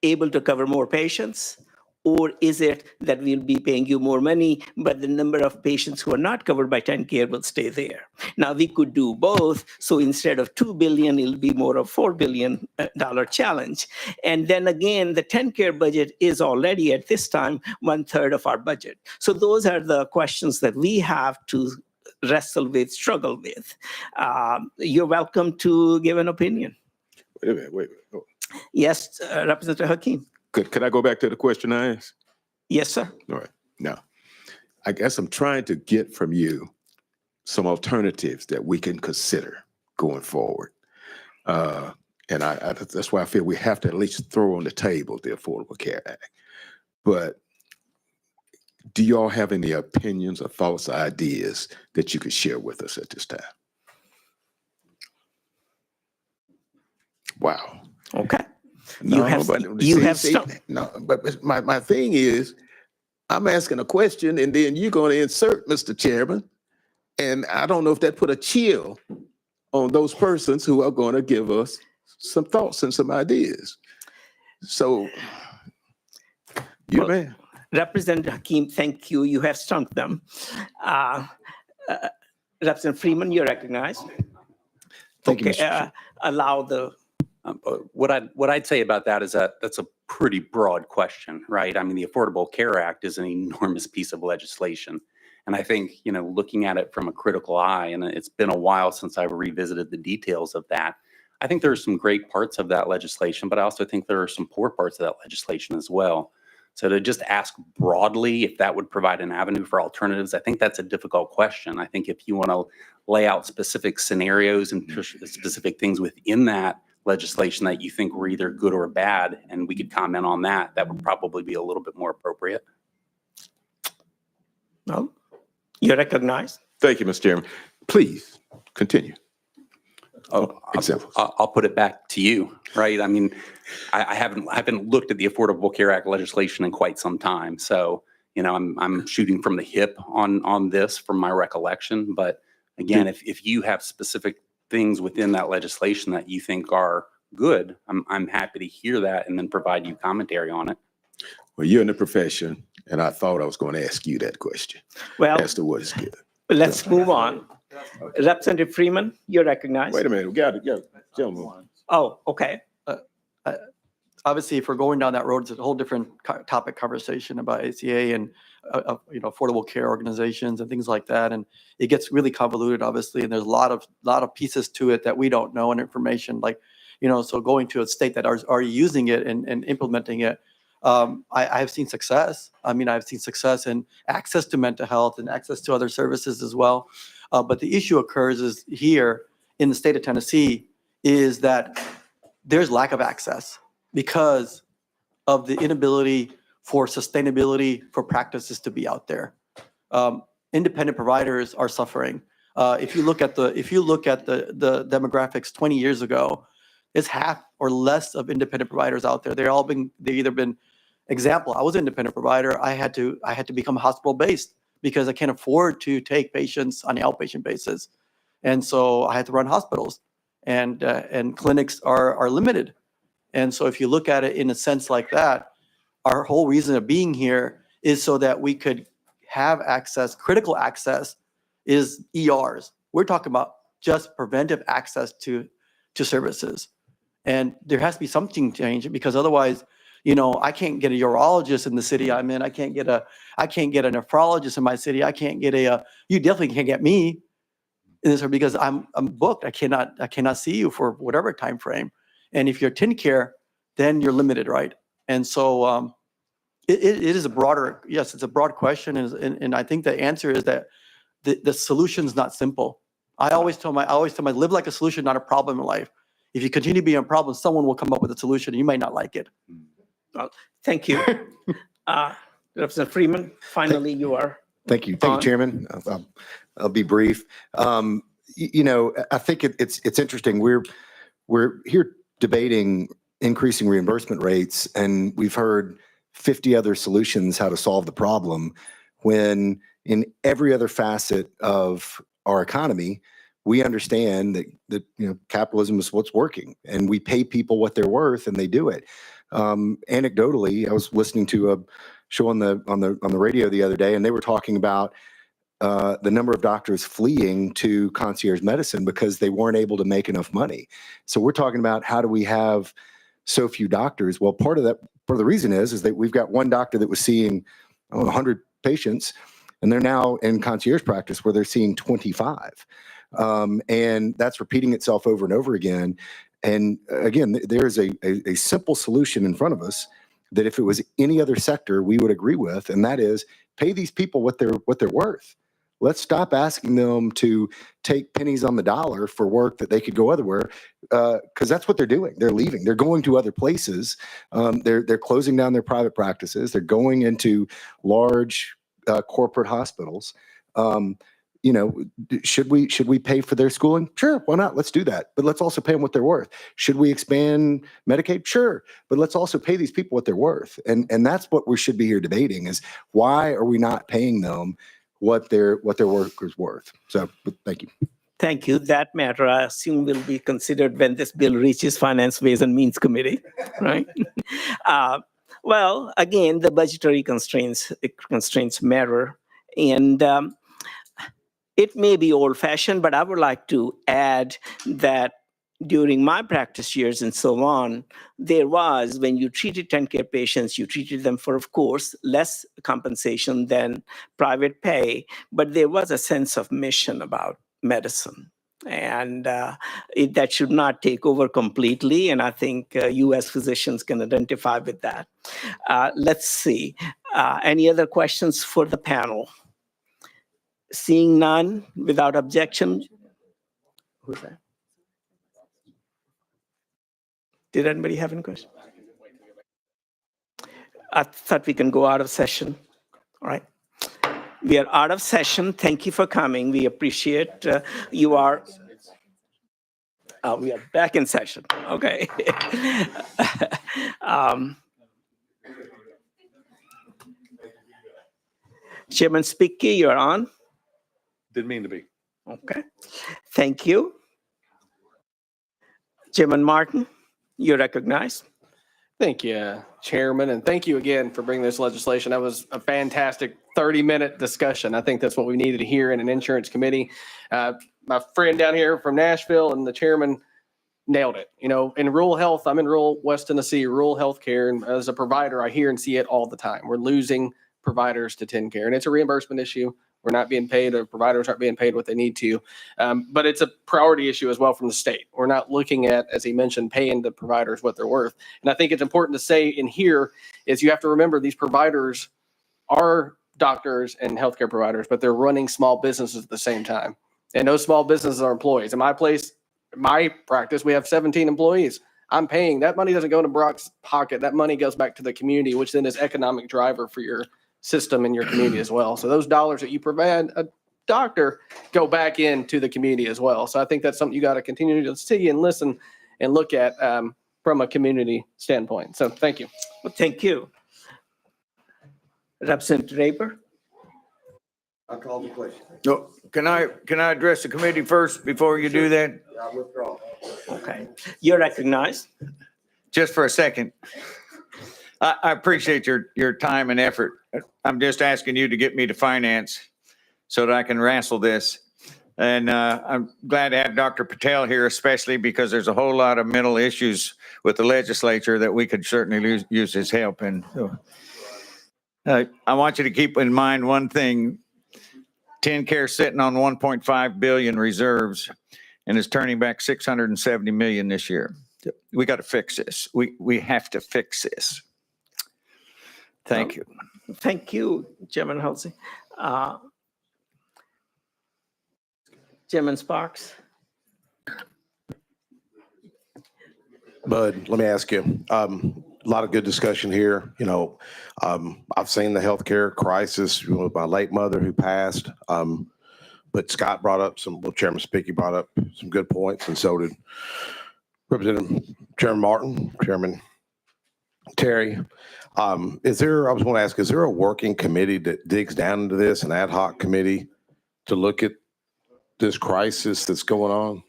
able to cover more patients, or is it that we'll be paying you more money, but the number of patients who are not covered by TennCare will stay there? Now, we could do both. So instead of $2 billion, it'll be more of $4 billion challenge. And then again, the TennCare budget is already at this time 1/3 of our budget. So those are the questions that we have to wrestle with, struggle with. You're welcome to give an opinion.
Wait a minute, wait. Oh,
Yes, Representative Hakeem.
Could I go back to the question I asked?
Yes, sir.
All right. Now, I guess I'm trying to get from you some alternatives that we can consider going forward. And that's why I feel we have to at least throw on the table the Affordable Care Act. But do you all have any opinions or thoughts or ideas that you could share with us at this time? Wow.
Okay.
No,
You have-
but
you
see-
have
see,
stumped.
No, but my thing is, I'm asking a question and then you're going to insert, Mr. Chairman. And I don't know if that put a chill on those persons who are going to give us some thoughts and some ideas. So, you man.
Representative Hakeem, thank you. You have stumped them. Representative Freeman, you're recognized.
Thank you,
Okay,
Mr.
allow the,
What I'd say about that is that that's a pretty broad question, right? I mean, the Affordable Care Act is an enormous piece of legislation. And I think, looking at it from a critical eye, and it's been a while since I've revisited the details of that, I think there are some great parts of that legislation, but I also think there are some poor parts of that legislation as well. So to just ask broadly if that would provide an avenue for alternatives, I think that's a difficult question. I think if you want to lay out specific scenarios and specific things within that legislation that you think were either good or bad, and we could comment on that, that would probably be a little bit more appropriate.
no, you're recognized.
Thank you, Mr. Chairman. Please continue.
Oh,
Examples.
I'll put it back to you, right? I mean, I haven't looked at the Affordable Care Act legislation in quite some time. So, I'm shooting from the hip on this from my recollection. But again, if you have specific things within that legislation that you think are good, I'm happy to hear that and then provide you commentary on it.
Well, you're in the profession, and I thought I was going to ask you that question
Well,
as to what is good.
let's move on. Representative Freeman, you're recognized.
Wait a minute, we got it, gentlemen.
Oh, okay.
Obviously, if we're going down that road, it's a whole different topic conversation about ACA and affordable care organizations and things like that, and it gets really convoluted, obviously, and there's a lot of pieces to it that we don't know and information like, so going to a state that are using it and implementing it. I have seen success. I mean, I've seen success in access to mental health and access to other services as well. But the issue occurs is here in the state of Tennessee is that there's lack of access because of the inability for sustainability for practices to be out there. Independent providers are suffering. If you look at the demographics 20 years ago, it's half or less of independent providers out there. They've either been example. I was an independent provider. I had to become hospital based because I can't afford to take patients on an outpatient basis, and so I had to run hospitals, and clinics are limited. And so if you look at it in a sense like that, our whole reason of being here is so that we could have access, critical access is ERs. We're talking about just preventive access to services. And there has to be something changed because otherwise, I can't get a urologist in the city I'm in. I can't get a nephrologist in my city. You definitely can't get me in this because I'm booked. I cannot see you for whatever time frame. And if you're TennCare, then you're limited, right? And so it is it's a broad question. And I think the answer is that the solution's not simple. I always tell my live like a solution, not a problem in life. If you continue being a problem, someone will come up with a solution and you might not like it.
Well, thank you. Representative Freeman, finally you are.
Thank you,
on.
Chairman. I'll be brief. I think it's interesting. We're here debating increasing reimbursement rates, and we've heard 50 other solutions how to solve the problem, when in every other facet of our economy, we understand that capitalism is what's working, and we pay people what they're worth, and they do it. Anecdotally, I was listening to a show on the radio the other day, and they were talking about the number of doctors fleeing to concierge medicine because they weren't able to make enough money. So we're talking about how do we have so few doctors? Well, part of the reason is that we've got one doctor that was seeing 100 patients, and they're now in concierge practice where they're seeing 25. And that's repeating itself over and over again. And again, there is a simple solution in front of us that if it was any other sector, we would agree with, and that is pay these people what they're worth. Let's stop asking them to take pennies on the dollar for work that they could go otherwhere, because that's what they're doing. They're leaving. They're going to other places. They're closing down their private practices. They're going into large corporate hospitals. You know, should we pay for their schooling? Sure, why not? Let's do that. But let's also pay them what they're worth. Should we expand Medicaid? Sure, but let's also pay these people what they're worth. And that's what we should be here debating is why are we not paying them what their work is worth? So thank you.
Thank you. That matter, I assume, will be considered when this bill reaches Finance, Ways and Means Committee, right? Well, again, the budgetary constraints matter. And it may be old-fashioned, but I would like to add that during my practice years and so on, there was, when you treated 10 care patients, you treated them for, of course, less compensation than private pay, but there was a sense of mission about medicine. And that should not take over completely. And I think you as physicians can identify with that. Let's see. Any other questions for the panel? Seeing none, without objection. Who's that? Did anybody have any questions? I thought we can go out of session. All right. We are out of session. Thank you for coming. We appreciate you are. We are back in session. Okay. Chairman Spicky, you're on.
Didn't mean to be.
Okay. Thank you. Chairman Martin, you're recognized.
Thank you, Chairman, and thank you again for bringing this legislation. That was a fantastic 30-minute discussion. I think that's what we needed to hear in an insurance committee. My friend down here from Nashville and the chairman nailed it. You know, in rural health, I'm in rural West Tennessee, rural healthcare, and as a provider, I hear and see it all the time. We're losing providers to TennCare, and it's a reimbursement issue. We're not being paid, or providers aren't being paid what they need to. But it's a priority issue as well from the state. We're not looking at, as he mentioned, paying the providers what they're worth. And I think it's important to say in here is you have to remember these providers are doctors and healthcare providers, but they're running small businesses at the same time. And those small businesses are employees. In my place, my practice, we have 17 employees. I'm paying. That money doesn't go into Brock's pocket. That money goes back to the community, which then is economic driver for your system in your community as well. So those dollars that you provide a doctor go back into the community as well. So I think that's something you got to continue to see and listen and look at from a community standpoint. So thank you.
Well, thank you. Representative Draper.
I call the question. No, can I address the committee first before you do that?
I withdraw.
Okay. You're recognized.
Just for a second. I appreciate your time and effort. I'm just asking you to get me to finance so that I can wrestle this. And I'm glad to have Dr. Patel here, especially because there's a whole lot of mental issues with the legislature that we could certainly use his help. And so, I want you to keep in mind one thing. TennCare sitting on 1.5 billion reserves and is turning back 670 million this year. We got to fix this. We have to fix this. Thank you.
Thank you, Chairman Halsey. Chairman Sparks.
Bud, let me ask you, a lot of good discussion here. You know, I've seen the healthcare crisis with my late mother who passed. But Scott brought up Chairman Spicky brought up some good points, and so did Representative Chairman Martin, Chairman Terry. I was going to ask, is there a working committee that digs down into this, an ad hoc committee to look at this crisis that's going on?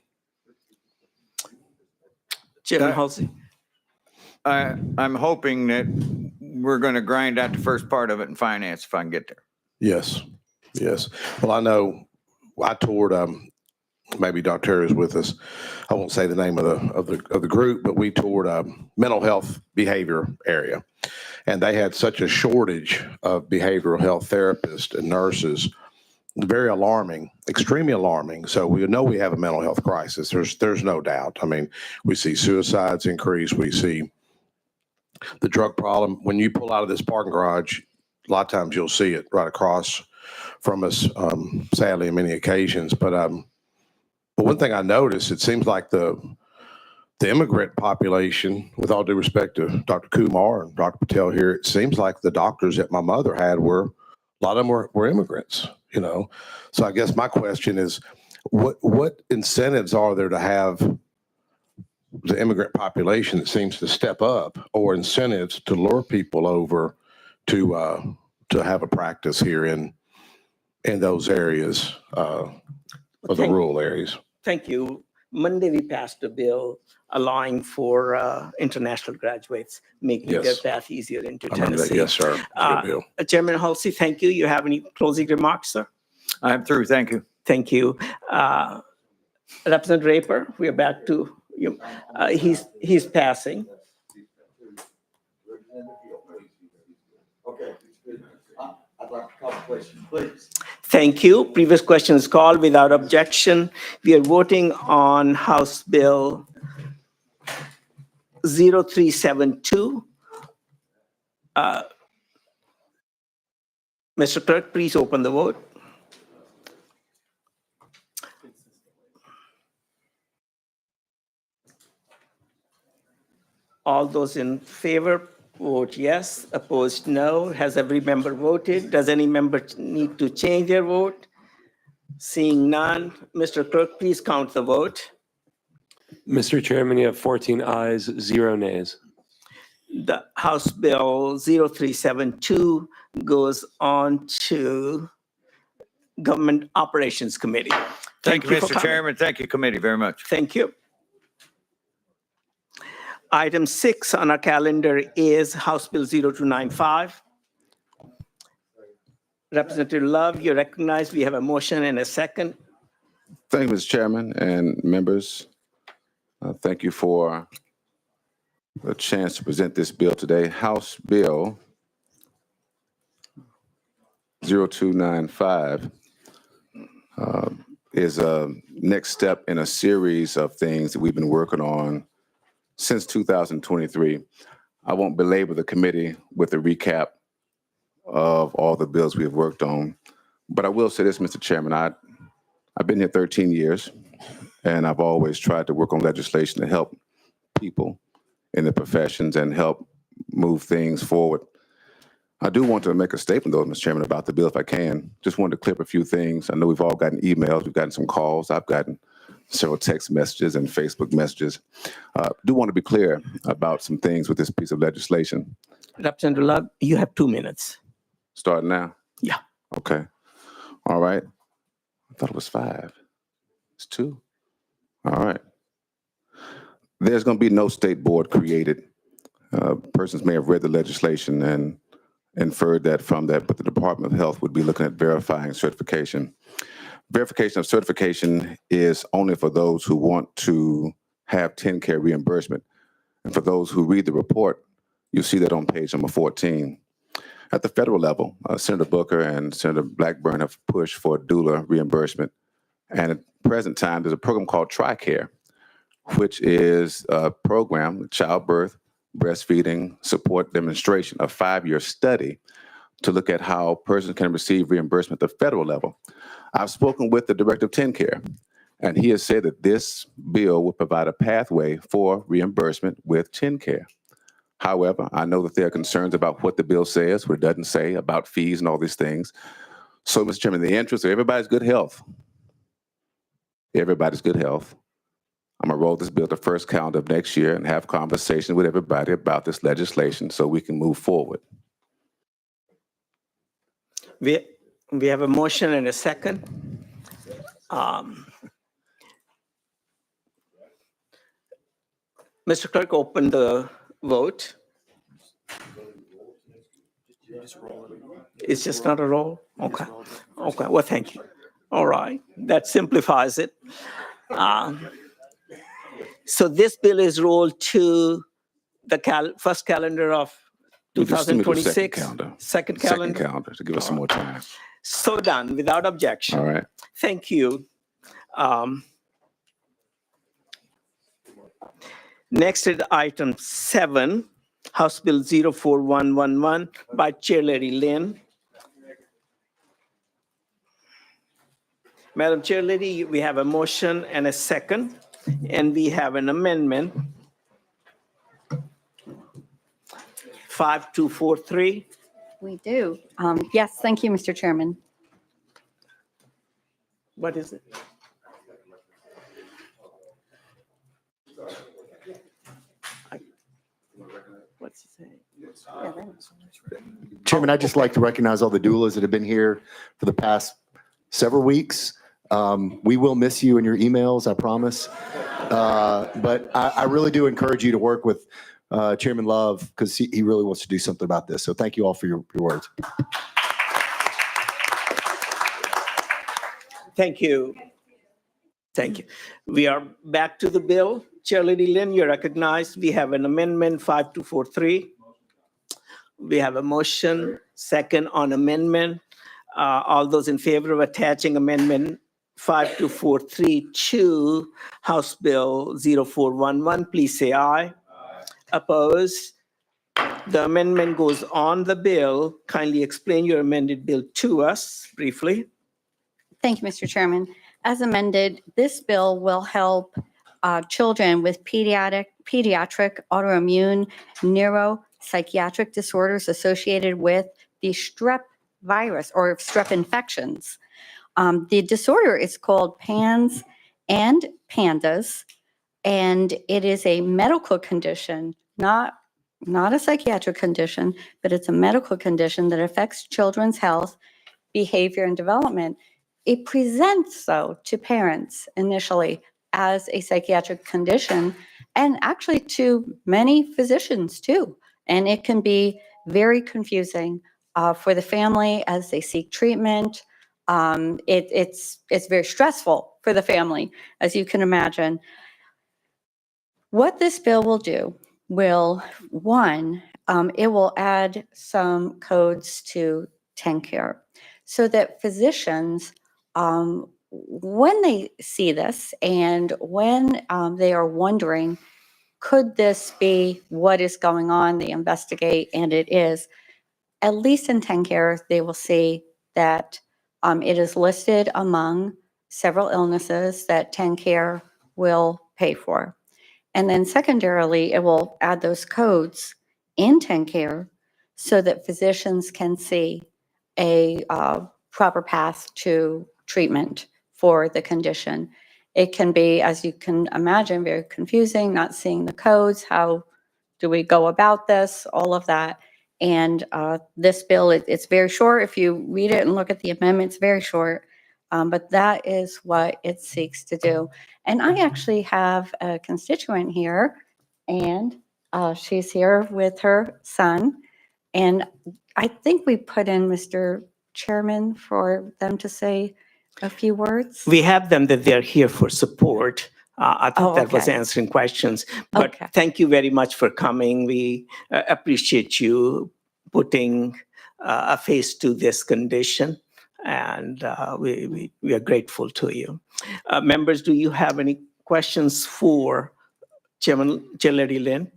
Chairman Halsey.
I'm hoping that we're going to grind out the first part of it in finance if I can get there.
Yes. Yes. Well, I know I toured maybe Dr. Terry is with us. I won't say the name of the group, but we toured a mental health behavior area. And they had such a shortage of behavioral health therapists and nurses, very alarming, extremely alarming. So we know we have a mental health crisis. There's no doubt. I mean, we see suicides increase. We see the drug problem. When you pull out of this parking garage, a lot of times you'll see it right across from us, sadly, on many occasions. But one thing I noticed, it seems like the immigrant population, with all due respect to Dr. Kumar and Dr. Patel here, it seems like the doctors that my mother had a lot of them were immigrants, you know? So I guess my question is, what incentives are there to have the immigrant population that seems to step up, or incentives to lure people over to have a practice here in those areas, of the rural areas?
Thank you. Monday, we passed a bill allowing for international graduates, making their
Yes.
path easier into
I remember that.
Tennessee.
Yes, sir. Good bill.
Chairman Halsey, thank you. You have any closing remarks, sir?
I'm through. Thank you.
Thank you. Representative Raper, we are back to you. He's passing.
Okay. I'd like to call the question, please.
Thank you. Previous question is called without objection. We are voting on House Bill 0372. Mr. Clerk, please open the vote. All those in favor, vote yes. Opposed, no. Has every member voted? Does any member need to change their vote? Seeing none, Mr. Clerk, please count the vote.
Mr. Chairman, you have 14 ayes, 0 nays.
The House Bill 0372 goes on to Government Operations Committee.
Thank you,
for
Mr.
coming.
Chairman. Thank you, committee, very much.
Thank you. Item 6 on our calendar is House Bill 0295. Representative Love, you're recognized. We have a motion and a second.
Thank you, Mr. Chairman and members. Thank you for the chance to present this bill today. House Bill 0295 is a next step in a series of things that we've been working on since 2023. I won't belabor the committee with a recap of all the bills we have worked on, but I will say this, Mr. Chairman, I've been here 13 years, and I've always tried to work on legislation to help people in the professions and help move things forward. I do want to make a statement, though, Mr. Chairman, about the bill, if I can. Just wanted to clip a few things. I know we've all gotten emails, we've gotten some calls, I've gotten several text messages and Facebook messages. Do want to be clear about some things with this piece of legislation.
Representative Love, you have 2 minutes.
Starting now?
Yeah.
Okay. All right. I thought it was 5. It's 2. All right. There's going to be no state board created. Persons may have read the legislation and inferred that from that, but the Department of Health would be looking at verifying certification. Verification of certification is only for those who want to have TennCare reimbursement. And for those who read the report, you'll see that on page number 14. At the federal level, Senator Booker and Senator Blackburn have pushed for doula reimbursement. And at the present time, there's a program called TRICARE, which is a program, childbirth, breastfeeding, support demonstration, a 5-year study to look at how persons can receive reimbursement at the federal level. I've spoken with the director of TennCare, and he has said that this bill will provide a pathway for reimbursement with TennCare. However, I know that there are concerns about what the bill says, what it doesn't say, about fees and all these things. So, Mr. Chairman, in the interest of everybody's good health, I'm going to roll this bill to first calendar of next year and have conversations with everybody about this legislation so we can move forward.
We have a motion and a second. Mr. Clerk, open the vote. It's just not a roll? Okay. Okay, well, thank you. All right, that simplifies it. So this bill is rolled to the first calendar of
We just submit the
2026.
calendar.
Second
Second
calendar.
calendar to give us some more time.
So done, without objection.
All right.
Thank you. Next is item 7, House Bill 04111 by Chair Lady Lynn. Madam Chair Lady, we have a motion and a second, and we have an amendment. 5243.
We do. Yes, thank you, Mr. Chairman.
What is it? What's he saying?
Chairman, I'd just like to recognize all the doulas that have been here for the past several weeks. We will miss you in your emails, I promise. But I really do encourage you to work with Chairman Love because he really wants to do something about this. So thank you all for your words.
Thank you. Thank you. We are back to the bill. Chair Lady Lynn, you're recognized. We have an amendment 5243. We have a motion, second on amendment. All those in favor of attaching amendment 5243 to House Bill 0411, please say aye. Opposed? The amendment goes on the bill. Kindly explain your amended bill to us briefly.
Thank you, Mr. Chairman. As amended, this bill will help children with pediatric, autoimmune, neuropsychiatric disorders associated with the strep virus or strep infections. The disorder is called PANS and PANDAS, and it is a medical condition, not a psychiatric condition, but it's a medical condition that affects children's health, behavior, and development. It presents, though, to parents initially as a psychiatric condition and actually to many physicians, too. And it can be very confusing for the family as they seek treatment. It's very stressful for the family, as you can imagine. What this bill will do will, one, it will add some codes to TennCare so that physicians, when they see this and when they are wondering, could this be what is going on, they investigate, and it is, at least in TennCare, they will see that it is listed among several illnesses that TennCare will pay for. And then secondarily, it will add those codes in TennCare so that physicians can see a proper path to treatment for the condition. It can be, as you can imagine, very confusing, not seeing the codes. How do we go about this? All of that. And this bill, it's very short. If you read it and look at the amendment, it's very short. But that is what it seeks to do. And I actually have a constituent here, and she's here with her son. And I think we put in, Mr. Chairman, for them to say a few words.
We have them that they're here for support. I thought that was
okay.
answering questions. But
Okay.
thank you very much for coming. We appreciate you putting a face to this condition, and we are grateful to you. Members, do you have any questions for Chair Lady Lynn?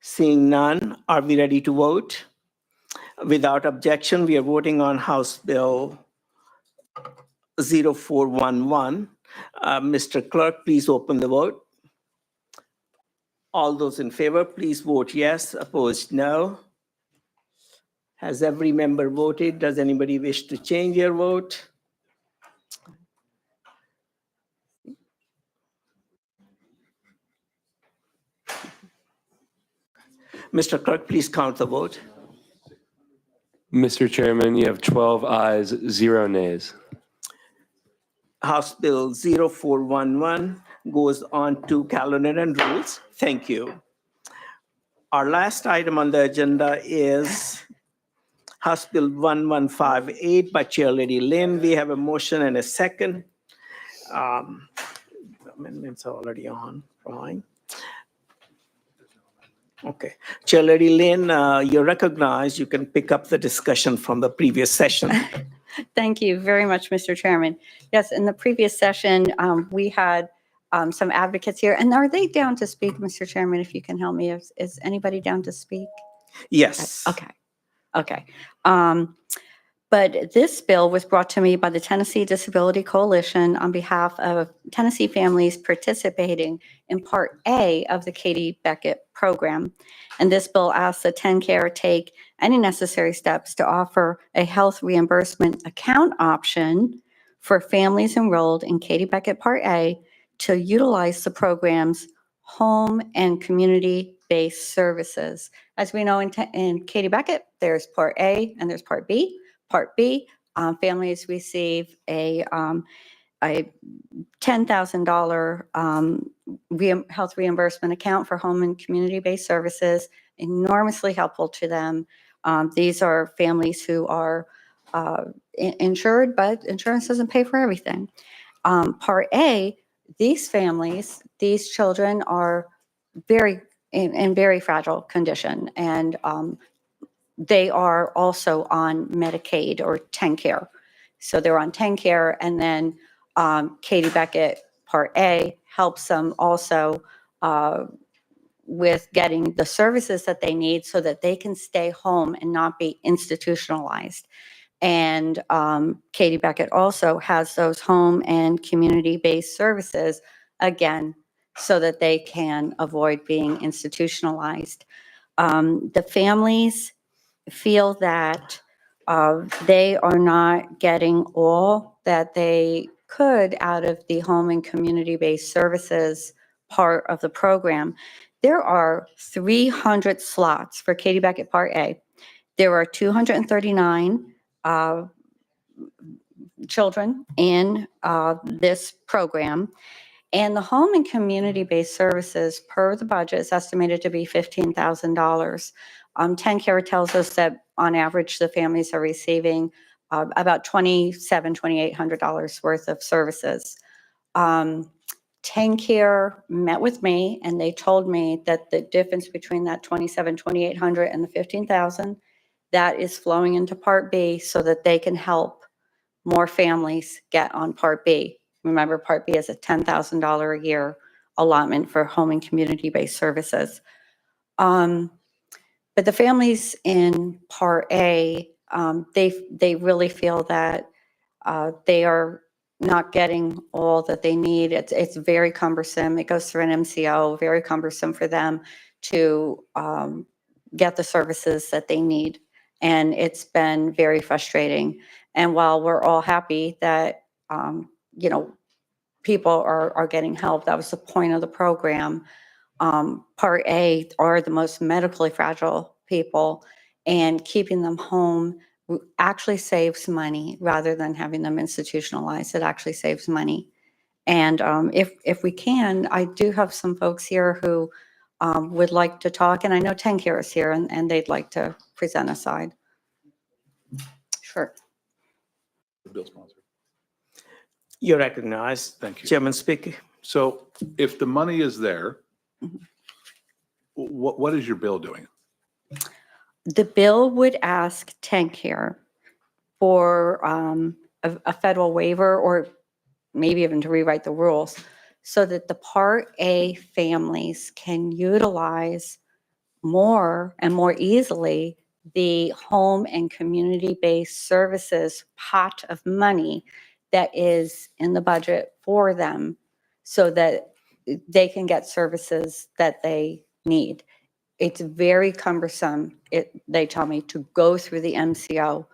Seeing none, are we ready to vote? Without objection, we are voting on House Bill 0411. Mr. Clerk, please open the vote. All those in favor, please vote yes. Opposed, no. Has every member voted? Does anybody wish to change their vote? Mr. Clerk, please count the vote.
Mr. Chairman, you have 12 ayes, 0 nays.
House Bill 0411 goes on to calendar and rules. Thank you. Our last item on the agenda is House Bill 1158 by Chair Lady Lynn. We have a motion and a second. Amendments are already on, fine. Okay. Chair Lady Lynn, you're recognized. You can pick up the discussion from the previous session.
Thank you very much, Mr. Chairman. Yes, in the previous session, we had some advocates here. And are they down to speak, Mr. Chairman, if you can help me? Is anybody down to speak?
Yes.
Okay. But this bill was brought to me by the Tennessee Disability Coalition on behalf of Tennessee families participating in Part A of the Katie Beckett program. And this bill asks that TennCare take any necessary steps to offer a health reimbursement account option for families enrolled in Katie Beckett Part A to utilize the program's home and community-based services. As we know in Katie Beckett, there's Part A and there's Part B. Part B, families receive a $10,000 health reimbursement account for home and community-based services, enormously helpful to them. These are families who are insured, but insurance doesn't pay for everything. Part A, these families, these children are in very fragile condition, and they are also on Medicaid or TennCare. So they're on TennCare, and then Katie Beckett Part A helps them also with getting the services that they need so that they can stay home and not be institutionalized. And Katie Beckett also has those home and community-based services, again, so that they can avoid being institutionalized. The families feel that they are not getting all that they could out of the home and community-based services part of the program. There are 300 slots for Katie Beckett Part A. There are 239 children in this program. And the home and community-based services per the budget is estimated to be $15,000. TennCare tells us that on average, the families are receiving about $2,800 worth of services. TennCare met with me and they told me that the difference between that $2,800 and the $15,000, that is flowing into Part B so that they can help more families get on Part B. Remember, Part B is a $10,000 a year allotment for home and community-based services. But the families in Part A, they really feel that they are not getting all that they need. It's very cumbersome. It goes through an MCO, very cumbersome for them to get the services that they need. And it's been very frustrating. And while we're all happy that, people are getting help, that was the point of the program. Part A are the most medically fragile people, and keeping them home actually saves money rather than having them institutionalized. It actually saves money. And if we can, I do have some folks here who would like to talk, and I know TennCare is here and they'd like to present a side. Sure.
Bill sponsor.
You're recognized.
Thank you.
Chairman Speaker.
So if the money is there, what is your bill doing?
The bill would ask TennCare for a federal waiver, or maybe even to rewrite the rules so that the Part A families can utilize more and more easily the home and community-based services pot of money that is in the budget for them so that they can get services that they need. It's very cumbersome, they tell me, to go through the MCO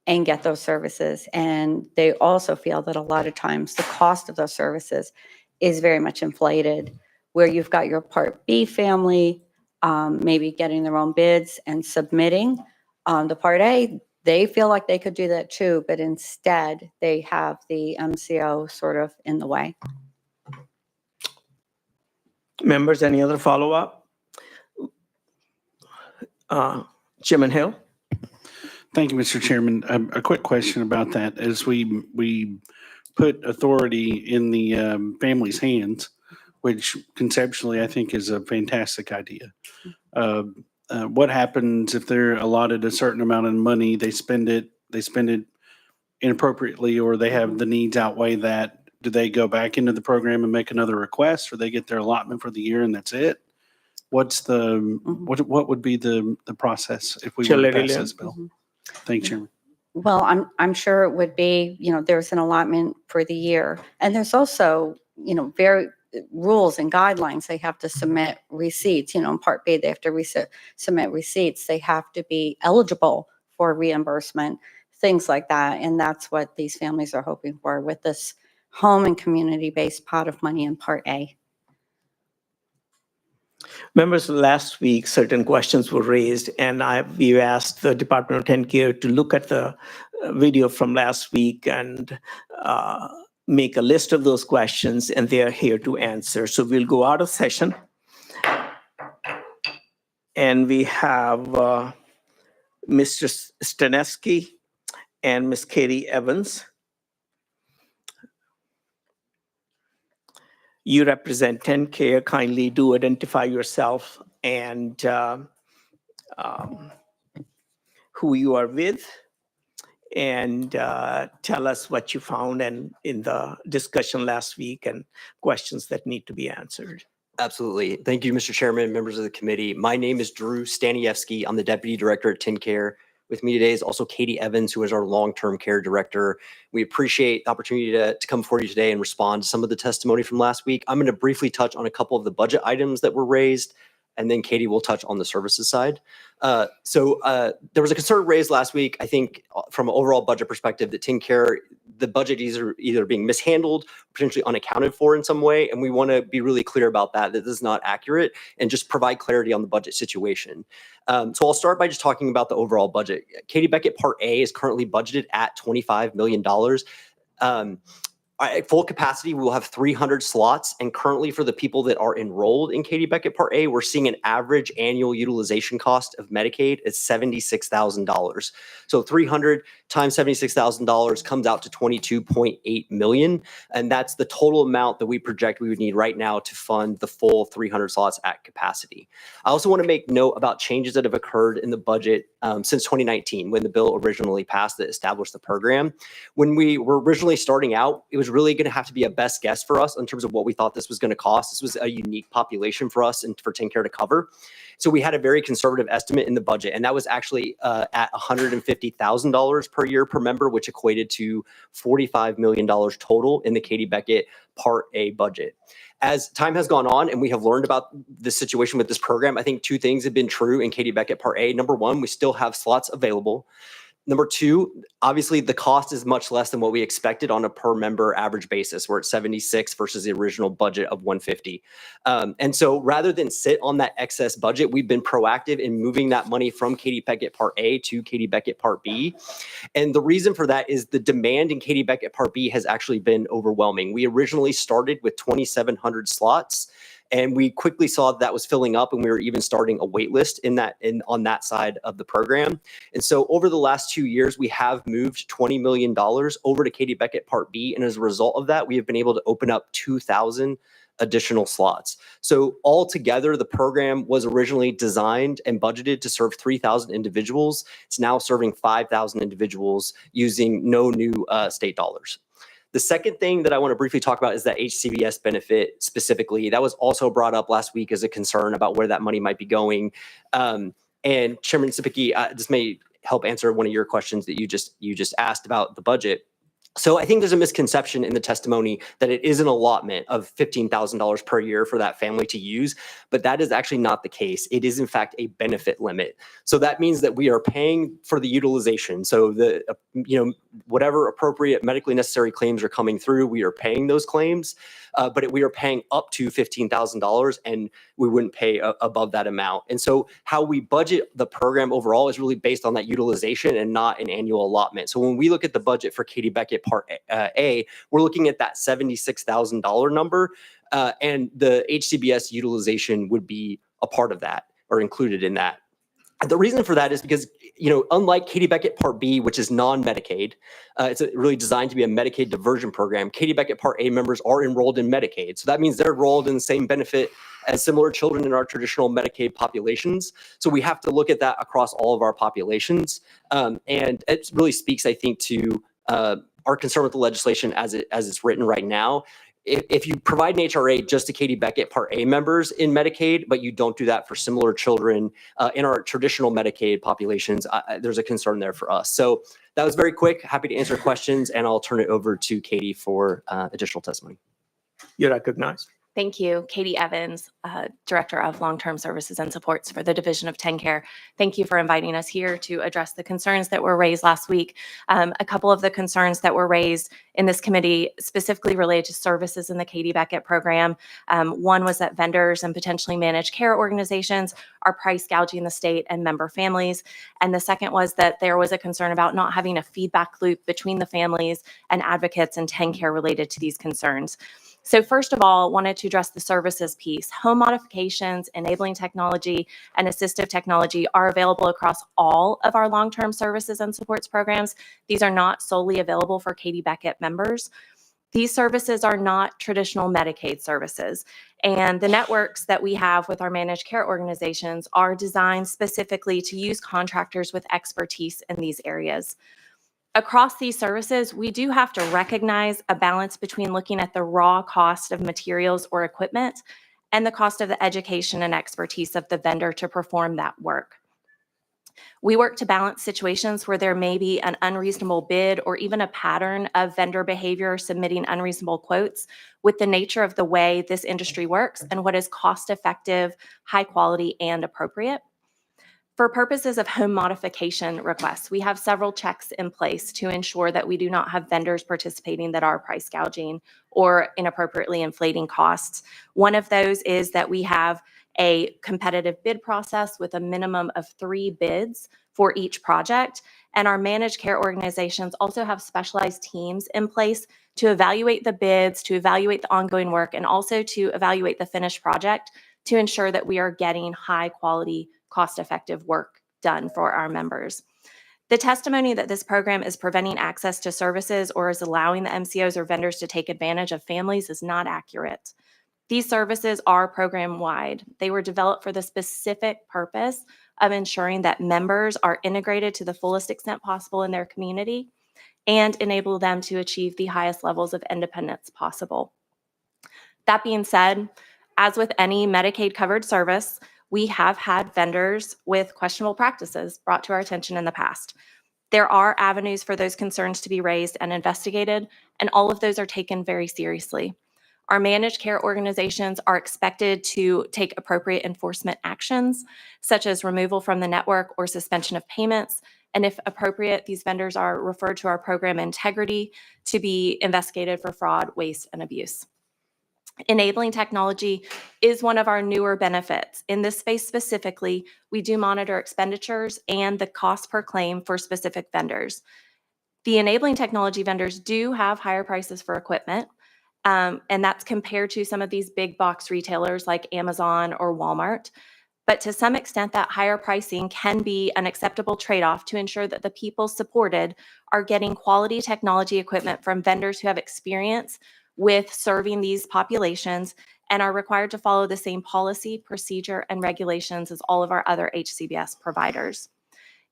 and get those services. And they also feel that a lot of times the cost of those services is very much inflated, where you've got your Part B family maybe getting their own bids and submitting. The Part A, they feel like they could do that too, but instead they have the MCO sort of in the way.
Members, any other follow-up? Chairman Hill?
Thank you, Mr. Chairman. A quick question about that. As we put authority in the family's hands, which conceptually I think is a fantastic idea. What happens if they're allotted a certain amount of money, they spend it inappropriately, or they have the needs outweigh that? Do they go back into the program and make another request, or they get their allotment for the year and that's it? What's the, what would be the process if we
Chair
were to
Lady
pass
Lynn.
this bill? Thank you, Chairman.
Well, I'm sure it would be, there's an allotment for the year. And there's also, very rules and guidelines. They have to submit receipts, in Part B, they have to submit receipts. They have to be eligible for reimbursement, things like that. And that's what these families are hoping for with this home and community-based pot of money in Part A.
Members, last week, certain questions were raised, and we asked the Department of TennCare to look at the video from last week and make a list of those questions, and they are here to answer. So we'll go out of session. And we have Mr. Stanesky and Ms. Katie Evans. You represent TennCare. Kindly do identify yourself and who you are with, and tell us what you found and in the discussion last week and questions that need to be answered.
Absolutely. Thank you, Mr. Chairman, members of the committee. My name is Drew Staniewski. I'm the Deputy Director at TennCare. With me today is also Katie Evans, who is our long-term care director. We appreciate the opportunity to come before you today and respond to some of the testimony from last week. I'm going to briefly touch on a couple of the budget items that were raised, and then Katie will touch on the services side. There was a concern raised last week, I think, from an overall budget perspective, that TennCare, the budget is either being mishandled, potentially unaccounted for in some way, and we want to be really clear about that this is not accurate, and just provide clarity on the budget situation. So I'll start by just talking about the overall budget. Katie Beckett Part A is currently budgeted at $25 million. At full capacity, we will have 300 slots, and currently for the people that are enrolled in Katie Beckett Part A, we're seeing an average annual utilization cost of Medicaid is $76,000. So 300 times $76,000 comes out to $22.8 million, and that's the total amount that we project we would need right now to fund the full 300 slots at capacity. I also want to make note about changes that have occurred in the budget since 2019, when the bill originally passed that established the program. When we were originally starting out, it was really going to have to be a best guess for us in terms of what we thought this was going to cost. This was a unique population for us and for TennCare to cover. So we had a very conservative estimate in the budget, and that was actually at $150,000 per year per member, which equated to $45 million total in the Katie Beckett Part A budget. As time has gone on and we have learned about the situation with this program, I think two things have been true in Katie Beckett Part A. Number one, we still have slots available. Number two, obviously the cost is much less than what we expected on a per member average basis. We're at 76 versus the original budget of 150. And so rather than sit on that excess budget, we've been proactive in moving that money from Katie Beckett Part A to Katie Beckett Part B. And the reason for that is the demand in Katie Beckett Part B has actually been overwhelming. We originally started with 2,700 slots, and we quickly saw that was filling up, and we were even starting a wait list on that side of the program. And so over the last 2 years, we have moved $20 million over to Katie Beckett Part B. And as a result of that, we have been able to open up 2,000 additional slots. So altogether, the program was originally designed and budgeted to serve 3,000 individuals. It's now serving 5,000 individuals using no new state dollars. The second thing that I want to briefly talk about is that HCBS benefit specifically. That was also brought up last week as a concern about where that money might be going. And Chairman Sipicki, this may help answer one of your questions that you just asked about the budget. So I think there's a misconception in the testimony that it is an allotment of $15,000 per year for that family to use, but that is actually not the case. It is in fact a benefit limit. So that means that we are paying for the utilization. So the whatever appropriate medically necessary claims are coming through, we are paying those claims, but we are paying up to $15,000, and we wouldn't pay above that amount. And so how we budget the program overall is really based on that utilization and not an annual allotment. So when we look at the budget for Katie Beckett Part A, we're looking at that $76,000 number, and the HCBS utilization would be a part of that or included in that. The reason for that is because, unlike Katie Beckett Part B, which is non-Medicaid, it's really designed to be a Medicaid diversion program. Katie Beckett Part A members are enrolled in Medicaid. So that means they're enrolled in the same benefit as similar children in our traditional Medicaid populations. So we have to look at that across all of our populations. And it really speaks, I think, to our concern with the legislation as it's written right now. If you provide an HRA just to Katie Beckett Part A members in Medicaid, but you don't do that for similar children in our traditional Medicaid populations, there's a concern there for us. So that was very quick. Happy to answer questions, and I'll turn it over to Katie for additional testimony.
You're recognized.
Thank you. Katie Evans, Director of Long-Term Services and Supports for the Division of TennCare. Thank you for inviting us here to address the concerns that were raised last week. A couple of the concerns that were raised in this committee specifically related to services in the Katie Beckett program. One was that vendors and potentially managed care organizations are price gouging the state and member families. And the second was that there was a concern about not having a feedback loop between the families and advocates and TennCare related to these concerns. So first of all, wanted to address the services piece. Home modifications, enabling technology, and assistive technology are available across all of our long-term services and supports programs. These are not solely available for Katie Beckett members. These services are not traditional Medicaid services, and the networks that we have with our managed care organizations are designed specifically to use contractors with expertise in these areas. Across these services, we do have to recognize a balance between looking at the raw cost of materials or equipment and the cost of the education and expertise of the vendor to perform that work. We work to balance situations where there may be an unreasonable bid or even a pattern of vendor behavior submitting unreasonable quotes with the nature of the way this industry works and what is cost-effective, high quality, and appropriate. For purposes of home modification requests, we have several checks in place to ensure that we do not have vendors participating that are price gouging or inappropriately inflating costs. One of those is that we have a competitive bid process with a minimum of 3 bids for each project. And our managed care organizations also have specialized teams in place to evaluate the bids, to evaluate the ongoing work, and also to evaluate the finished project to ensure that we are getting high quality, cost-effective work done for our members. The testimony that this program is preventing access to services or is allowing the MCOs or vendors to take advantage of families is not accurate. These services are program-wide. They were developed for the specific purpose of ensuring that members are integrated to the fullest extent possible in their community and enable them to achieve the highest levels of independence possible. That being said, as with any Medicaid-covered service, we have had vendors with questionable practices brought to our attention in the past. There are avenues for those concerns to be raised and investigated, and all of those are taken very seriously. Our managed care organizations are expected to take appropriate enforcement actions, such as removal from the network or suspension of payments. And if appropriate, these vendors are referred to our program integrity to be investigated for fraud, waste, and abuse. Enabling technology is one of our newer benefits. In this space specifically, we do monitor expenditures and the cost per claim for specific vendors. The enabling technology vendors do have higher prices for equipment, and that's compared to some of these big box retailers like Amazon or Walmart. But to some extent, that higher pricing can be an acceptable trade-off to ensure that the people supported are getting quality technology equipment from vendors who have experience with serving these populations and are required to follow the same policy, procedure, and regulations as all of our other HCBS providers.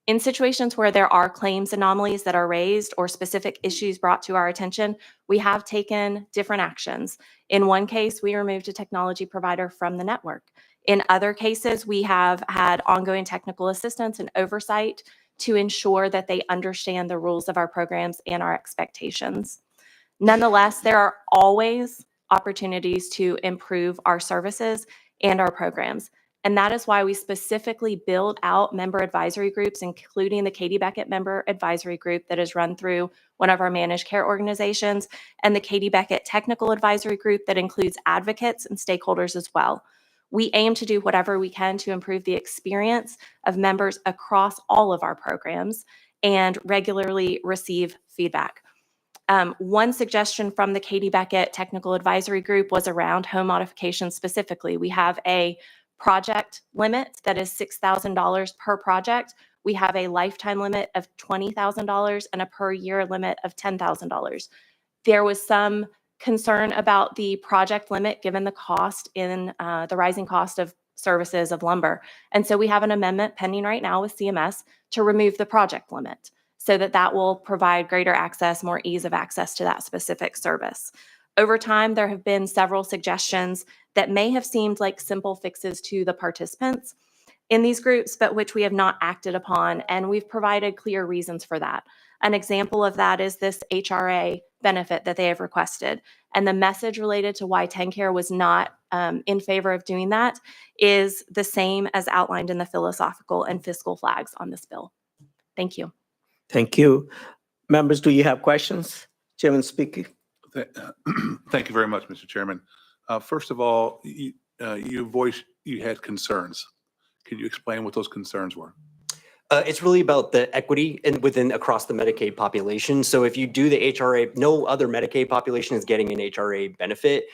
In situations where there are claims anomalies that are raised or specific issues brought to our attention, we have taken different actions. In one case, we removed a technology provider from the network. In other cases, we have had ongoing technical assistance and oversight to ensure that they understand the rules of our programs and our expectations. Nonetheless, there are always opportunities to improve our services and our programs. And that is why we specifically build out member advisory groups, including the Katie Beckett Member Advisory Group that is run through one of our managed care organizations, and the Katie Beckett Technical Advisory Group that includes advocates and stakeholders as well. We aim to do whatever we can to improve the experience of members across all of our programs and regularly receive feedback. One suggestion from the Katie Beckett Technical Advisory Group was around home modifications specifically. We have a project limit that is $6,000 per project. We have a lifetime limit of $20,000 and a per year limit of $10,000. There was some concern about the project limit given the cost in the rising cost of services of lumber. And so we have an amendment pending right now with CMS to remove the project limit so that that will provide greater access, more ease of access to that specific service. Over time, there have been several suggestions that may have seemed like simple fixes to the participants in these groups, but which we have not acted upon, and we've provided clear reasons for that. An example of that is this HRA benefit that they have requested. And the message related to why TennCare was not in favor of doing that is the same as outlined in the philosophical and fiscal flags on this bill. Thank you.
Thank you. Members, do you have questions? Chairman Speaker.
Thank you very much, Mr. Chairman. First of all, you had concerns. Can you explain what those concerns were?
It's really about the equity within across the Medicaid population. So if you do the HRA, no other Medicaid population is getting an HRA benefit.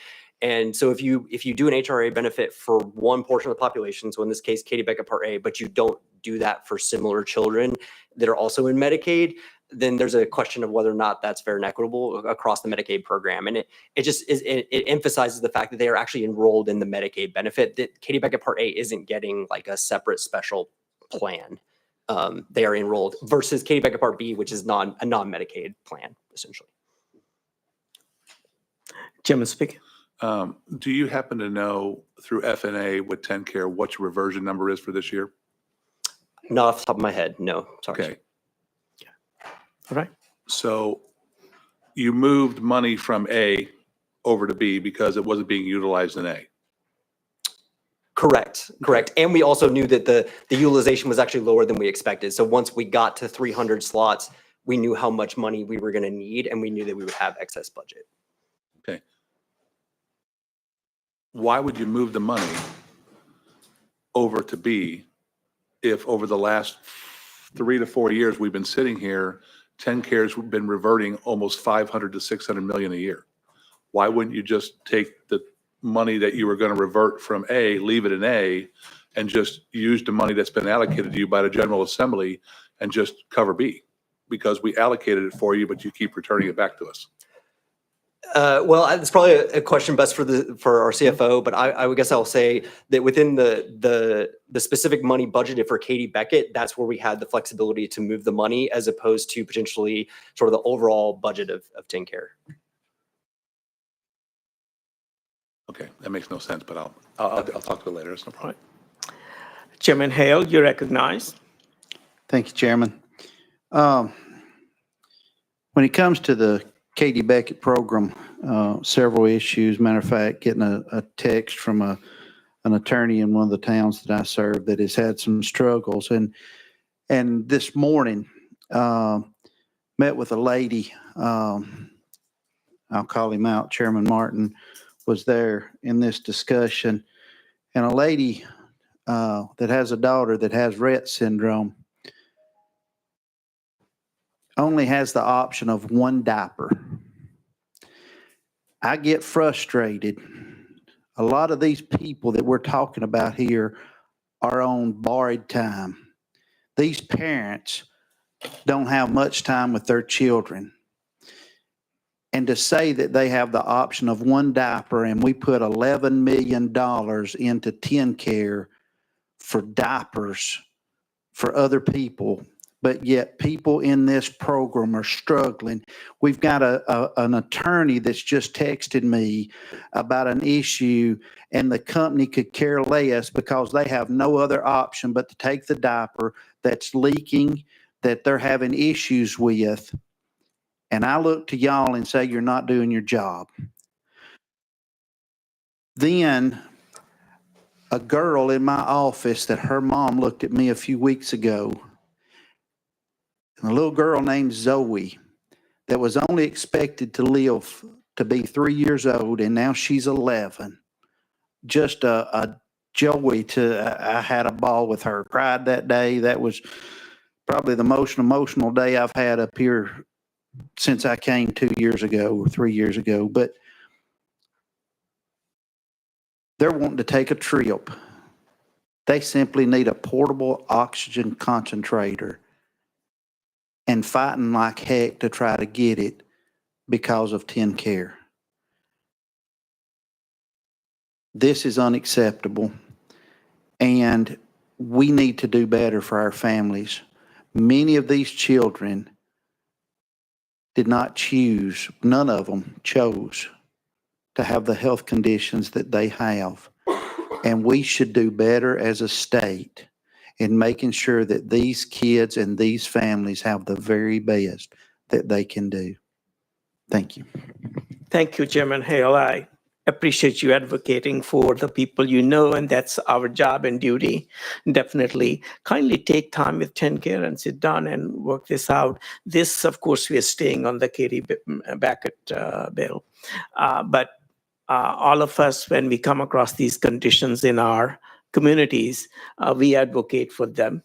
And so if you do an HRA benefit for one portion of the population, so in this case, Katie Beckett Part A, but you don't do that for similar children that are also in Medicaid, then there's a question of whether or not that's fair and equitable across the Medicaid program. And it emphasizes the fact that they are actually enrolled in the Medicaid benefit, that Katie Beckett Part A isn't getting like a separate special plan. They are enrolled versus Katie Beckett Part B, which is a non-Medicaid plan, essentially.
Chairman Speaker.
Do you happen to know through FNA with TennCare what your reversion number is for this year?
Not off the top of my head, no. Sorry.
Okay.
All right.
So you moved money from A over to B because it wasn't being utilized in A.
Correct. And we also knew that the utilization was actually lower than we expected. So once we got to 300 slots, we knew how much money we were going to need, and we knew that we would have excess budget.
Okay. Why would you move the money over to B if over the last 3 to 4 years we've been sitting here, TennCare's been reverting almost 500 to 600 million a year? Why wouldn't you just take the money that you were going to revert from A, leave it in A, and just use the money that's been allocated to you by the General Assembly and just cover B? Because we allocated it for you, but you keep returning it back to us.
Well, it's probably a question best for our CFO, but I would guess I'll say that within the specific money budgeted for Katie Beckett, that's where we had the flexibility to move the money as opposed to potentially sort of the overall budget of TennCare.
Okay, that makes no sense, but I'll talk to it later. It's no problem.
Chairman Hale, you're recognized.
Thank you, Chairman. When it comes to the Katie Beckett program, several issues. Matter of fact, getting a text from an attorney in one of the towns that I serve that has had some struggles. And this morning, met with a lady, I'll call him out, Chairman Martin was there in this discussion. And a lady that has a daughter that has Rett syndrome only has the option of one diaper. I get frustrated. A lot of these people that we're talking about here are on borrowed time. These parents don't have much time with their children. And to say that they have the option of one diaper and we put $11 million into TennCare for diapers for other people, but yet people in this program are struggling. We've got an attorney that's just texted me about an issue, and the company could care less because they have no other option but to take the diaper that's leaking, that they're having issues with. And I look to y'all and say, you're not doing your job. Then a girl in my office that her mom looked at me a few weeks ago, and a little girl named Zoe that was only expected to live to be 3 years old, and now she's 11. Just a joy I had a ball with her. Cried that day. That was probably the most emotional day I've had up here since I came 2 years ago or 3 years ago. But they're wanting to take a trip They simply need a portable oxygen concentrator and fighting like heck to try to get it because of TennCare. This is unacceptable, and we need to do better for our families. Many of these children did not choose, none of them chose to have the health conditions that they have. And we should do better as a state in making sure that these kids and these families have the very best that they can do. Thank you.
Thank you, Chairman Hale. I appreciate you advocating for the people you know, and that's our job and duty. Definitely kindly take time with TennCare and sit down and work this out. This, of course, we are staying on the Katie Beckett bill. But all of us, when we come across these conditions in our communities, we advocate for them.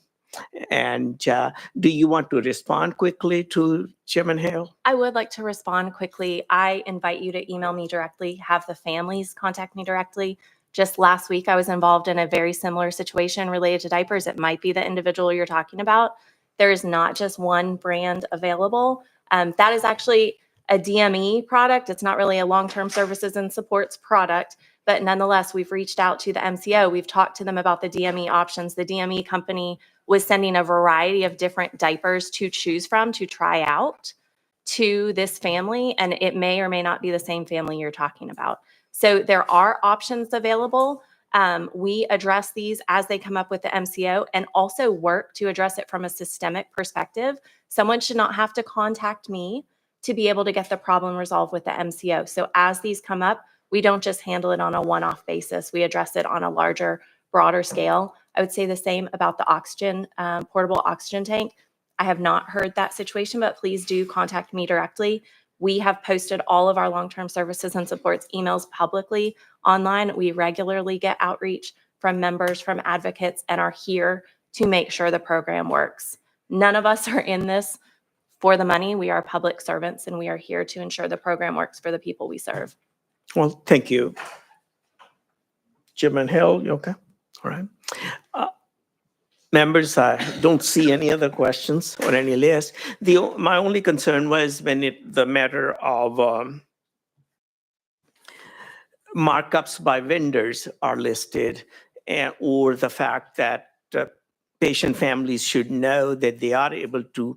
And do you want to respond quickly to Chairman Hale?
I would like to respond quickly. I invite you to email me directly, have the families contact me directly. Just last week, I was involved in a very similar situation related to diapers. It might be the individual you're talking about. There is not just one brand available. That is actually a DME product. It's not really a long-term services and supports product, but nonetheless, we've reached out to the MCO. We've talked to them about the DME options. The DME company was sending a variety of different diapers to choose from to try out to this family, and it may or may not be the same family you're talking about. So there are options available. We address these as they come up with the MCO and also work to address it from a systemic perspective. Someone should not have to contact me to be able to get the problem resolved with the MCO. So as these come up, we don't just handle it on a one-off basis. We address it on a larger, broader scale. I would say the same about the oxygen, portable oxygen tank. I have not heard that situation, but please do contact me directly. We have posted all of our long-term services and supports emails publicly online. We regularly get outreach from members, from advocates, and are here to make sure the program works. None of us are in this for the money. We are public servants, and we are here to ensure the program works for the people we serve.
Well, thank you. Chairman Hill, you okay? All right. Members, I don't see any other questions or any list. My only concern was when the matter of markups by vendors are listed, or the fact that patient families should know that they are able to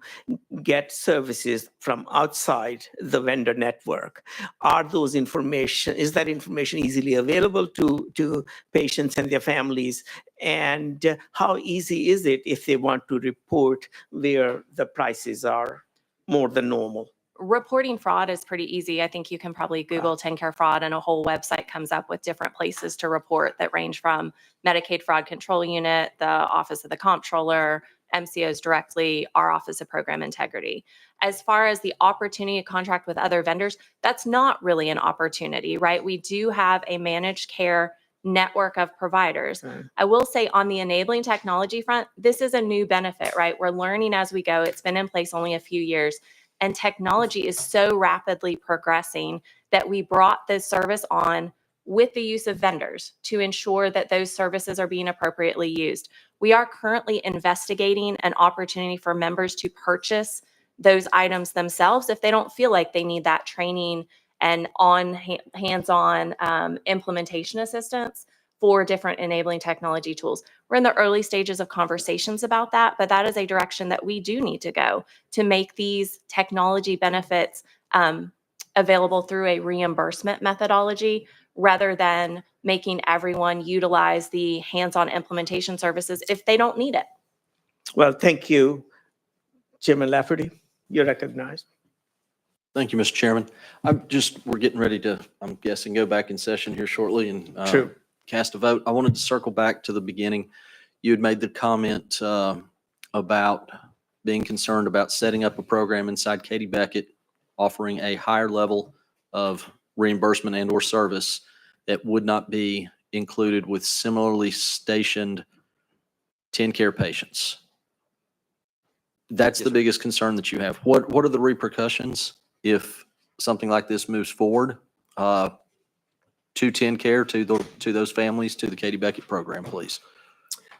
get services from outside the vendor network. Is that information easily available to patients and their families? And how easy is it if they want to report where the prices are more than normal?
Reporting fraud is pretty easy. I think you can probably Google TennCare fraud and a whole website comes up with different places to report that range from Medicaid Fraud Control Unit, the Office of the Comptroller, MCOs directly, our Office of Program Integrity. As far as the opportunity to contract with other vendors, that's not really an opportunity, right? We do have a managed care network of providers. I will say on the enabling technology front, this is a new benefit, right? We're learning as we go. It's been in place only a few years. And technology is so rapidly progressing that we brought this service on with the use of vendors to ensure that those services are being appropriately used. We are currently investigating an opportunity for members to purchase those items themselves if they don't feel like they need that training and hands-on implementation assistance for different enabling technology tools. We're in the early stages of conversations about that, but that is a direction that we do need to go to make these technology benefits available through a reimbursement methodology rather than making everyone utilize the hands-on implementation services if they don't need it.
Well, thank you, Chairman Lafferty. You're recognized.
Thank you, Mr. Chairman. We're getting ready to, I'm guessing, go back in session here shortly and
True.
Cast a vote. I wanted to circle back to the beginning. You had made the comment about being concerned about setting up a program inside Katie Beckett, offering a higher level of reimbursement and or service that would not be included with similarly stationed TennCare patients. That's the biggest concern that you have. What are the repercussions if something like this moves forward to TennCare, to those families, to the Katie Beckett program, please?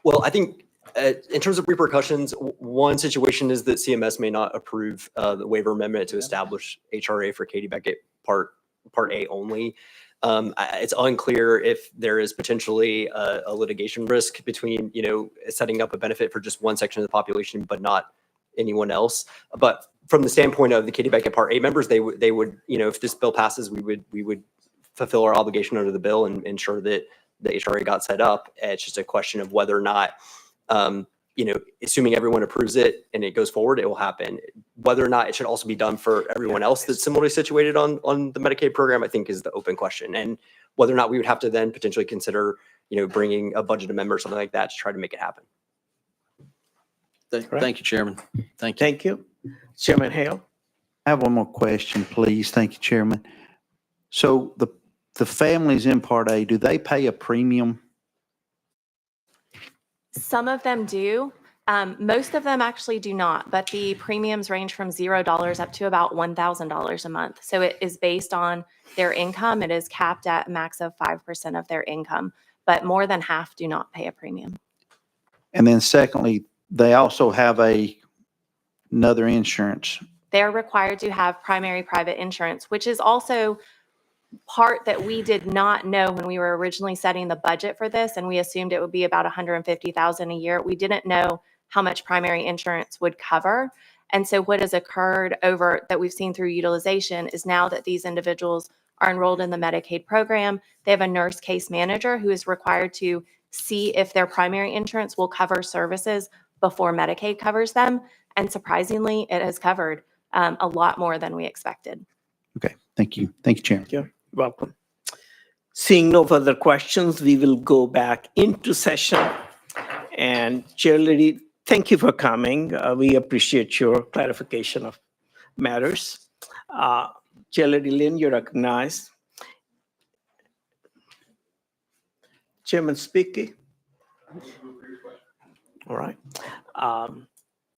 Well, I think in terms of repercussions, one situation is that CMS may not approve the waiver amendment to establish HRA for Katie Beckett Part A only. It's unclear if there is potentially a litigation risk between, setting up a benefit for just one section of the population, but not anyone else. But from the standpoint of the Katie Beckett Part A members, they would, if this bill passes, we would fulfill our obligation under the bill and ensure that the HRA got set up. It's just a question of whether or not, assuming everyone approves it and it goes forward, it will happen. Whether or not it should also be done for everyone else that's similarly situated on the Medicaid program, I think is the open question. And whether or not we would have to then potentially consider, bringing a budget amendment or something like that to try to make it happen.
Thank you, Chairman. Thank you.
Thank you. Chairman Hale.
I have one more question, please. Thank you, Chairman. So the families in Part A, do they pay a premium?
Some of them do. Most of them actually do not, but the premiums range from $0 up to about $1,000 a month. So it is based on their income. It is capped at a max of 5% of their income, but more than half do not pay a premium.
And then secondly, they also have another insurance.
They're required to have primary private insurance, which is also part that we did not know when we were originally setting the budget for this, and we assumed it would be about $150,000 a year. We didn't know how much primary insurance would cover. And so what has occurred over that we've seen through utilization is now that these individuals are enrolled in the Medicaid program, they have a nurse case manager who is required to see if their primary insurance will cover services before Medicaid covers them. And surprisingly, it has covered a lot more than we expected.
Okay, thank you. Thank you, Chairman.
You're welcome. Seeing no further questions, we will go back into session. And Chair Liddy, thank you for coming. We appreciate your clarification of matters. Chair Lady Lynn, you're recognized. Chairman Speaker. All right.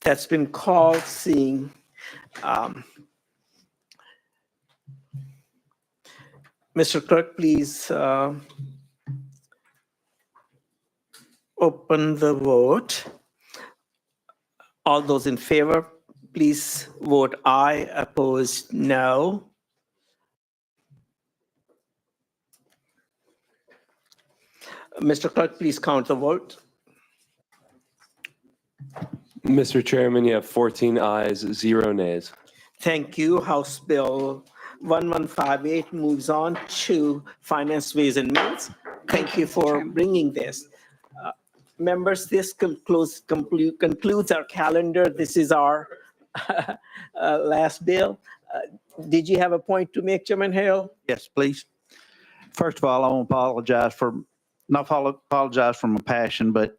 That's been called. Seeing Mr. Clerk, please open the vote. All those in favor, please vote aye. Opposed, no. Mr. Clerk, please count the vote.
Mr. Chairman, you have 14 ayes, 0 nays.
Thank you. House Bill 1158 moves on to Finance, Ways and Means. Thank you for bringing this. Members, this concludes our calendar. This is our last bill. Did you have a point to make, Chairman Hale?
Yes, please. First of all, I want to apologize from my passion, but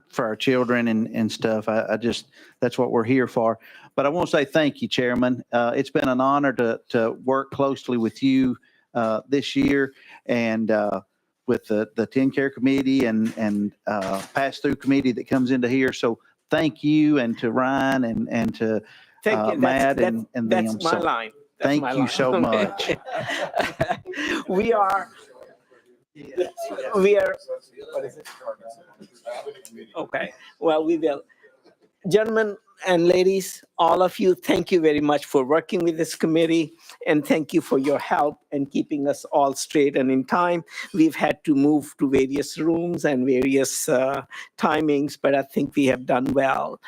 for our children and stuff. I just, that's what we're here for. But I want to say thank you, Chairman. It's been an honor to work closely with you this year and with the TennCare Committee and pass-through committee that comes into here. So thank you, and to Ryan and to Matt and them.
That's my line.
Thank you so much.
We are, what is it? Okay, well, we will. Gentlemen and ladies, all of you, thank you very much for working with this committee, and thank you for your help in keeping us all straight and in time. We've had to move to various rooms and various timings, but I think we have done well.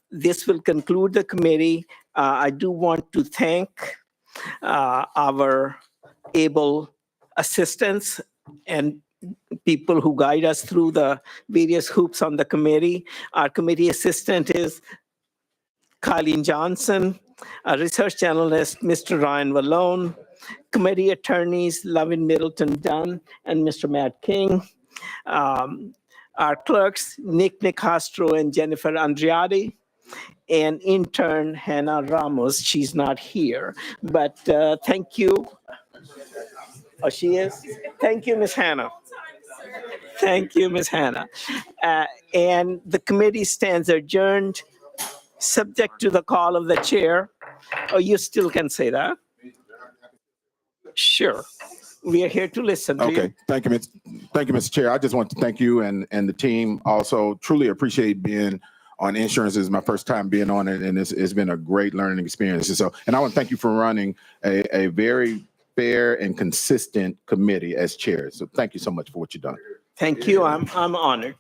This will conclude the committee. I do want to thank our able assistants and people who guide us through the various hoops on the committee. Our committee assistant is Colleen Johnson, a research analyst, Mr. Ryan Vallone, committee attorneys, Lovin Middleton Dunn and Mr. Matt King. Our clerks, Nick Nicastro and Jennifer Andriati, and intern Hannah Ramos. She's not here, but thank you. Oh, she is? Thank you, Ms. Hannah. Thank you, Ms. Hannah. And the committee stands adjourned, subject to the call of the chair. Oh, you still can say that? Sure. We are here to listen to you.
Okay, thank you, Mr. Chair. I just want to thank you and the team. Also, truly appreciate being on insurance. This is my first time being on it, and it's been a great learning experience. And I want to thank you for running a very fair and consistent committee as chair. So thank you so much for what you've done.
Thank you. I'm honored.